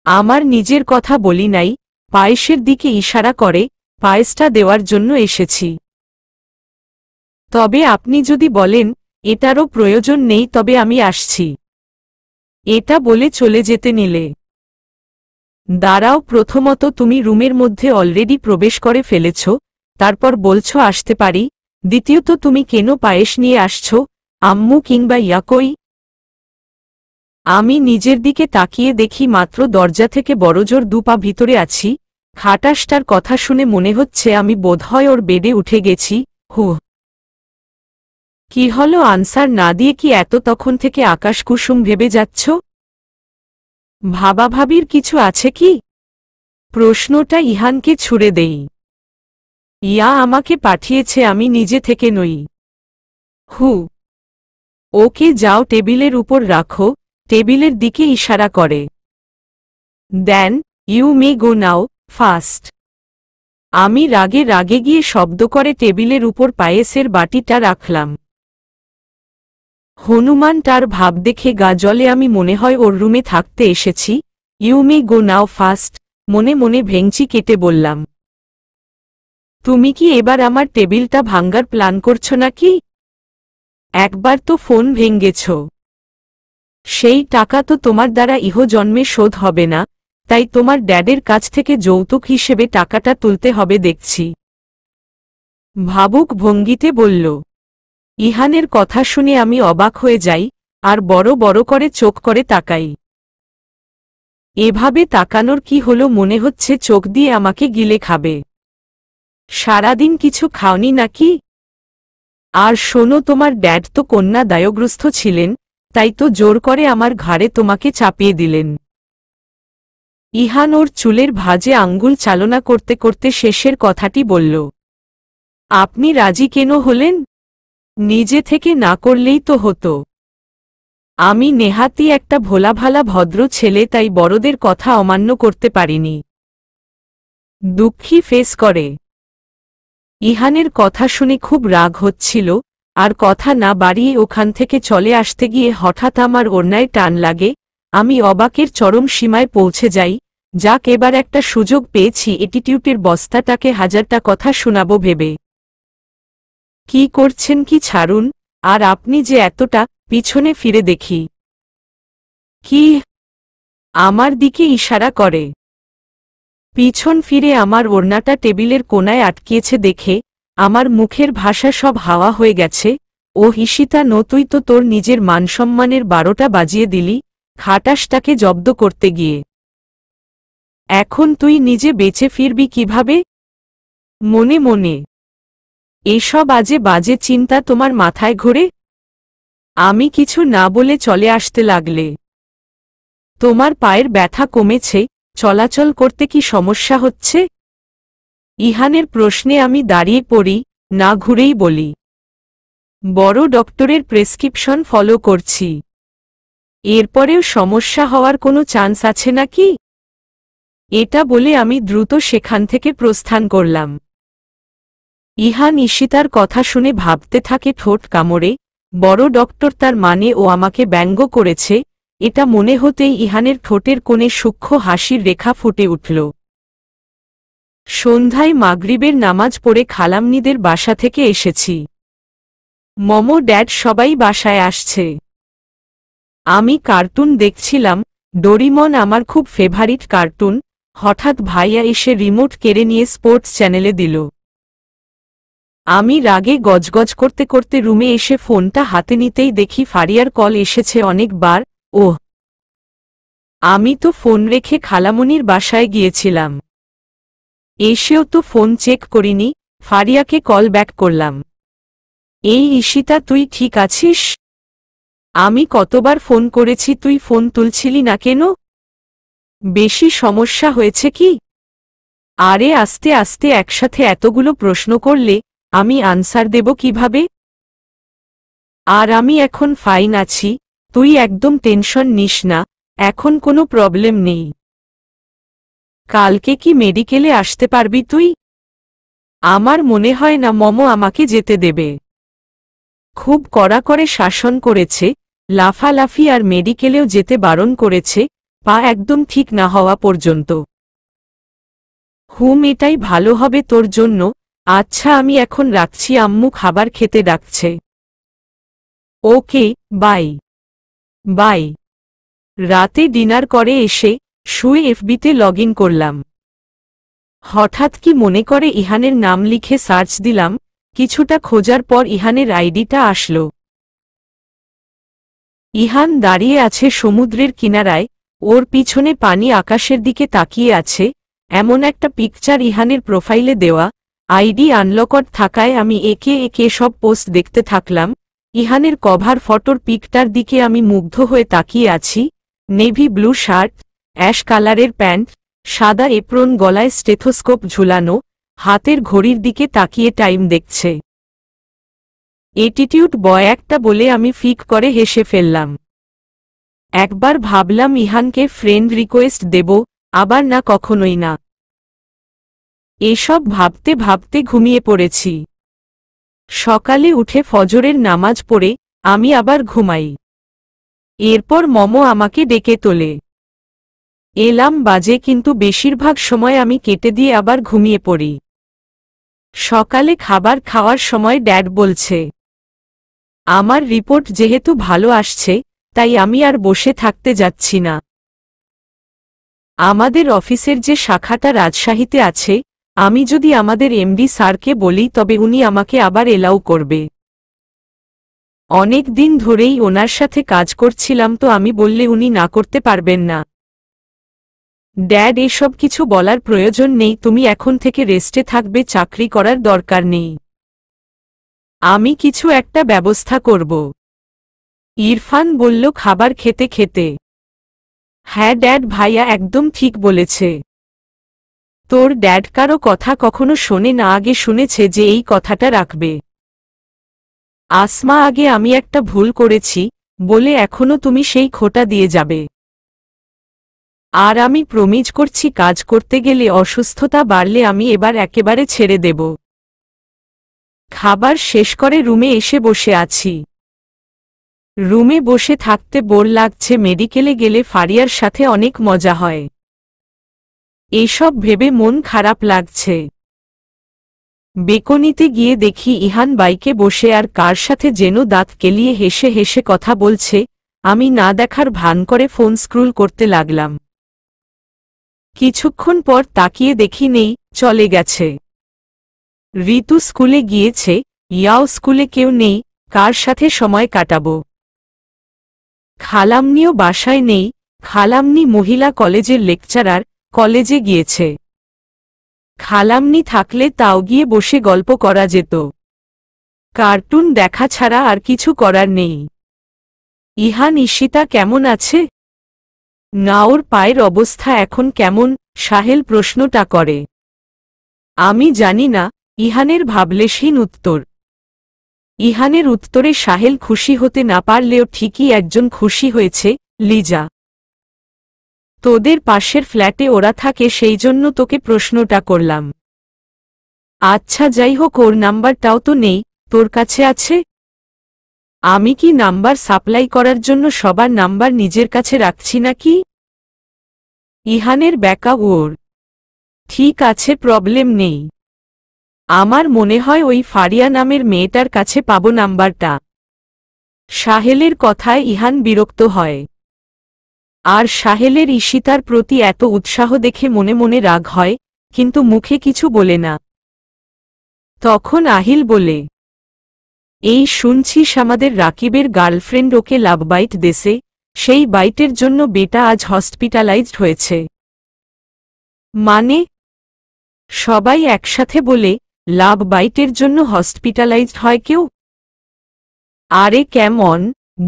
আমার নিজের কথা বলি নাই, পায়েসের দিকে ইশারা করে, পায়েসটা দেওয়ার জন্য এসেছি। তবে আপনি যদি বলেন এটারও প্রয়োজন নেই তবে আমি আসছি। এটা বলে চলে যেতে নিলে। দাঁড়াও, প্রথমত তুমি রুমের মধ্যে অলরেডি প্রবেশ করে ফেলেছ, তারপর বলছো আসতে পারি, দ্বিতীয়ত তুমি কেন পায়েস নিয়ে আসছো? আম্মু কিংবা ইয়াকই? আমি নিজের দিকে তাকিয়ে দেখি মাত্র দরজা থেকে বড়জোর 2 পা ভিতরে আছি। খাটাসটার কথা শুনে মনে হচ্ছে আমি বোধহয় ওর বেডে উঠে গেছি। হু, কি হলো? আনসার না দিয়ে কি এত তখন থেকে আকাশ কুসুম ভেবে যাচ্ছ? ভাবাভাবির কিছু আছে কি? প্রশ্নটা ইহানকে ছুড়ে দেই। ইয়া আমাকে পাঠিয়েছে, আমি নিজে থেকে নই। হু, ওকে যাও টেবিলের উপর রাখো। টেবিলের দিকে ইশারা করে। Then you may go now, fast. আমি রাগে রাগে গিয়ে শব্দ করে টেবিলের উপর পায়েসের বাটিটা রাখলাম। হনুমান তার ভাব দেখে গা জ্বলে। আমি মনে হয় ওর রুমে থাকতে এসেছি। You may go now fast মনে মনে ভেঙচি কেটে বললাম। তুমি কি এবার আমার টেবিলটা ভাঙ্গার প্ল্যান করছো নাকি? একবার তো ফোন ভেঙেছ, সেই টাকা তো তোমার দ্বারা ইহজন্মে শোধ হবে না, তাই তোমার ড্যাডের কাছ থেকে যৌতুক হিসেবে টাকাটা তুলতে হবে দেখছি। ভাবুক ভঙ্গিতে বলল। ইহানের কথা শুনে আমি অবাক হয়ে যাই, আর বড় বড় করে চোখ করে তাকাই। এভাবে তাকানোর কি হলো? মনে হচ্ছে চোখ দিয়ে আমাকে গিলে খাবে। সারাদিন কিছু খাওনি নাকি? আর শোনো, তোমার ড্যাড তো কন্যা দায়গ্রস্ত ছিলেন, তাই তো জোর করে আমার ঘাড়ে তোমাকে চাপিয়ে দিলেন। ইহান ওর চুলের ভাঁজে আঙ্গুল চালনা করতে করতে শেষের কথাটি বলল। আপনি রাজি কেন হলেন? নিজে থেকে না করলেই তো হতো। আমি নেহাতি একটা ভোলাভালা ভদ্র ছেলে, তাই বড়দের কথা অমান্য করতে পারিনি। দুঃখী ফেস করে। ইহানের কথা শুনে খুব রাগ হচ্ছিল, আর কথা না বাড়িয়ে ওখান থেকে চলে আসতে গিয়ে হঠাৎ আমার ওড়নায় টান লাগে। আমি অবাকের চরম সীমায় পৌঁছে যাই। যাক, এবার একটা সুযোগ পেয়েছি অ্যাটিটিউডের বস্তাটাকে হাজারটা কথা শোনাবো ভেবে। কি করছেন কি? ছাড়ুন। আর আপনি যে এতটা, পিছনে ফিরে দেখি। কি? আমার দিকে ইশারা করে। পিছন ফিরে আমার ওড়নাটা টেবিলের কোনায় আটকিয়েছে দেখে আমার মুখের ভাষা সব হাওয়া হয়ে গেছে। ও ঈশিতা, তুই তো তোর নিজের মানসম্মানের 12টা বাজিয়ে দিলি খাটাসটাকে জব্দ করতে গিয়ে। এখন তুই নিজে বেঁচে ফিরবি কিভাবে? মনে মনে এসব আজে বাজে চিন্তা তোমার মাথায় ঘোরে? আমি কিছু না বলে চলে আসতে লাগলে। তোমার পায়ের ব্যথা কমেছে? চলাচল করতে কি সমস্যা হচ্ছে? ইহানের প্রশ্নে আমি দাঁড়িয়ে পড়ি, না ঘুরেই বলি। বড় ডক্টরের প্রেসক্রিপশন ফলো করছি। এরপরেও সমস্যা হওয়ার কোনো চান্স আছে নাকি? এটা বলে আমি দ্রুত সেখান থেকে প্রস্থান করলাম। ইহান ঈশিতার কথা শুনে ভাবতে থাকে ঠোঁট কামড়ে, বড় ডক্টর তার মানে ও আমাকে ব্যঙ্গ করেছে। এটা মনে হতেই ইহানের ঠোঁটের কোণে সূক্ষ্ম হাসির রেখা ফুটে উঠল। সন্ধ্যায় মাগরিবের নামাজ পড়ে খালামনিদের বাসা থেকে এসেছি। মমো, ড্যাড সবাই বাসায় আসছে। আমি কার্টুন দেখছিলাম। ডোরিমন আমার খুব ফেভারিট কার্টুন। হঠাৎ ভাইয়া এসে রিমোট কেড়ে নিয়ে স্পোর্টস চ্যানেলে দিল। আমি রাগে গজগজ করতে করতে রুমে এসে ফোনটা হাতে নিতেই দেখি ফারিয়ার কল এসেছে অনেকবার। ওহ, আমি তো ফোন রেখে খালামনির বাসায় গিয়েছিলাম। এসেও তো ফোন চেক করিনি। ফারিয়াকে কল ব্যাক করলাম। এই ঈশিতা, তুই ঠিক আছিস? আমি কতবার ফোন করেছি, তুই ফোন তুলছিলি না কেন? বেশি সমস্যা হয়েছে কি? আরে আস্তে আস্তে একসাথে এতগুলো প্রশ্ন করলে আমি আনসার দেব কিভাবে? আর আমি এখন ফাইন আছি, তুই একদম টেনশন নিস না, এখন কোনো প্রবলেম নেই। কালকে কি মেডিকেলে আসতে পারবি তুই? আমার মনে হয় না মমো আমাকে যেতে দেবে। খুব কড়া করে শাসন করেছে, লাফালাফি আর মেডিকেলেও যেতে বারণ করেছে, পা একদম ঠিক না হওয়া পর্যন্ত। এটাই ভালো হবে তোর জন্য। আচ্ছা, আমি এখন রাখছি, আম্মু খাবার খেতে ডাকছে। ওকে, বাই বাই। রাতে ডিনার করে এসে শুয়ে এফবিতে লগ ইন করলাম। হঠাৎ কি মনে করে ইহানের নাম লিখে সার্চ দিলাম। কিছুটা খোঁজার পর ইহানের আইডিটা আসলো। ইহান দাঁড়িয়ে আছে সমুদ্রের কিনারায়, ওর পিছনে পানি আকাশের দিকে তাকিয়ে আছে, এমন একটা পিকচার ইহানের প্রোফাইলে দেওয়া। আইডি আনলকড থাকায় আমি একে একে সব পোস্ট দেখতে থাকলাম। ইহানের কভার ফটোর পিকটার দিকে আমি মুগ্ধ হয়ে তাকিয়ে আছি। নেভি ব্লু শার্ট, অ্যাশ কালারের প্যান্ট, সাদা এপ্রন, গলায় স্টেথোস্কোপ ঝুলানো, হাতের ঘড়ির দিকে তাকিয়ে টাইম দেখছে। অ্যাটিটিউড বয় একটা বলে আমি ফিক করে হেসে ফেললাম। একবার ভাবলাম ইহানকে ফ্রেন্ড রিকোয়েস্ট দেব, আবার না, কখনোই না। এসব ভাবতে ভাবতে ঘুমিয়ে পড়েছি। সকালে উঠে ফজরের নামাজ পড়ে আমি আবার ঘুমাই। এরপর মম আমাকে ডেকে তোলে। এলাম বাজে, কিন্তু বেশিরভাগ সময় আমি কেটে দিয়ে আবার ঘুমিয়ে পড়ি। সকালে খাবার খাওয়ার সময় ড্যাড বলছে, আমার রিপোর্ট যেহেতু ভালো আসছে, তাই আমি আর বসে থাকতে যাচ্ছি না। আমাদের অফিসের যে শাখাটা রাজশাহীতে আছে, আমি যদি আমাদের এমডি স্যারকে বলি তবে উনি আমাকে আবার এলাও করবে। অনেক দিন ধরেই ওনার সাথে কাজ করছিলাম, তো আমি বললে উনি না করতে পারবেন না। ড্যাড, এসব কিছু বলার প্রয়োজন নেই, তুমি এখন থেকে রেস্টে থাকবে, চাকরি করার দরকার নেই। আমি কিছু একটা ব্যবস্থা করব। ইরফান বলল খাবার খেতে খেতে। হ্যাঁ ড্যাড, ভাইয়া একদম ঠিক বলেছে। তোর ড্যাড কারো কথা কখনো শোনে না, আগে শুনেছে যে এই কথাটা রাখবে। আসমা, আগে আমি একটা ভুল করেছি বলে এখনো তুমি সেই খোটা দিয়ে যাবে। আর আমি প্রমিজ করছি, কাজ করতে গেলে অসুস্থতা বাড়লে আমি এবার একেবারে ছেড়ে দেব। খাবার শেষ করে রুমে এসে বসে আছি। রুমে বসে থাকতে বোর লাগছে, মেডিকেলে গেলে ফারিয়ার সাথে অনেক মজা হয়। এইসব ভেবে মন খারাপ লাগছে। বেকনিতে গিয়ে দেখি ইহান বাইকে বসে আর কার সাথে যেন দাঁত কেলিয়ে হেসে হেসে কথা বলছে। আমি না দেখার ভান করে ফোন স্ক্রুল করতে লাগলাম। কিছুক্ষণ পর তাকিয়ে দেখি নেই, চলে গেছে। ঋতু স্কুলে গিয়েছে, ইয়াও স্কুলে কেউ নেই, কার সাথে সময় কাটাবো। খালামনিও বাসায় নেই, খালামনি মহিলা কলেজের লেকচারার, কলেজে গিয়েছে। খালামনি থাকলে তাও গিয়ে বসে গল্প করা যেত। কার্টুন দেখা ছাড়া আর কিছু করার নেই। ইহান ঈশিতা কেমন আছে? না, ওর পায়ের অবস্থা এখন কেমন? সাহেল প্রশ্নটা করে। আমি জানি না, ইহানের ভাবলেশহীন উত্তর। ইহানের উত্তরে সাহেল খুশি হতে না পারলেও ঠিকই একজন খুশি হয়েছে, লিজা। তোদের পাশের ফ্ল্যাটে ওরা থাকে, সেই জন্য তোকে প্রশ্নটা করলাম। আচ্ছা যাই হোক, ওর নাম্বারটাও তো নেই, তোর কাছে আছে? আমি কি নাম্বার সাপ্লাই করার জন্য সবার নাম্বার নিজের কাছে রাখছি নাকি? ইহানের ব্যাকা ওর। ঠিক আছে, প্রবলেম নেই। আমার মনে হয় ওই ফারিয়া নামের মেয়েটার কাছে পাবো নাম্বারটা। সাহেলের কথায় ইহান বিরক্ত হয়। আর সাহেলের ঈশিতার প্রতি এত উৎসাহ দেখে মনে মনে রাগ হয়, কিন্তু মুখে কিছু বলে না। তখন আহিল বলে, এই শুনছিস আমাদের রাকিবের গার্লফ্রেন্ড ওকে লাভ বাইট দেছে, সেই বাইটের জন্য বেটা আজ হসপিটালাইজড হয়েছে। মানে? সবাই একসাথে বলে, লাভ বাইটের জন্য হসপিটালাইজড হয় কেউ? আরে কেমন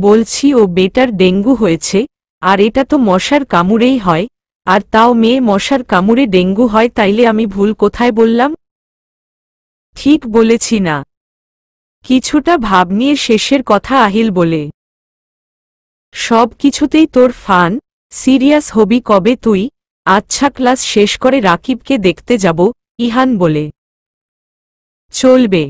বলছি, ও বেটার ডেঙ্গু হয়েছে, আর এটা তো মশার কামড়েই হয়, আর তাও মেয়ে মশার কামড়ে ডেঙ্গু হয়, তাইলে আমি ভুল কোথায় বললাম? ঠিক বলেছি না? কিছুটা ভাব নিয়ে শেষের কথা আহিল বলে, সব কিছুতেই তোর ফান, সিরিয়াস হবি কবে তুই? আচ্ছা, ক্লাস শেষ করে রাকিবকে দেখতে যাব, ইহান বলে। চলবে।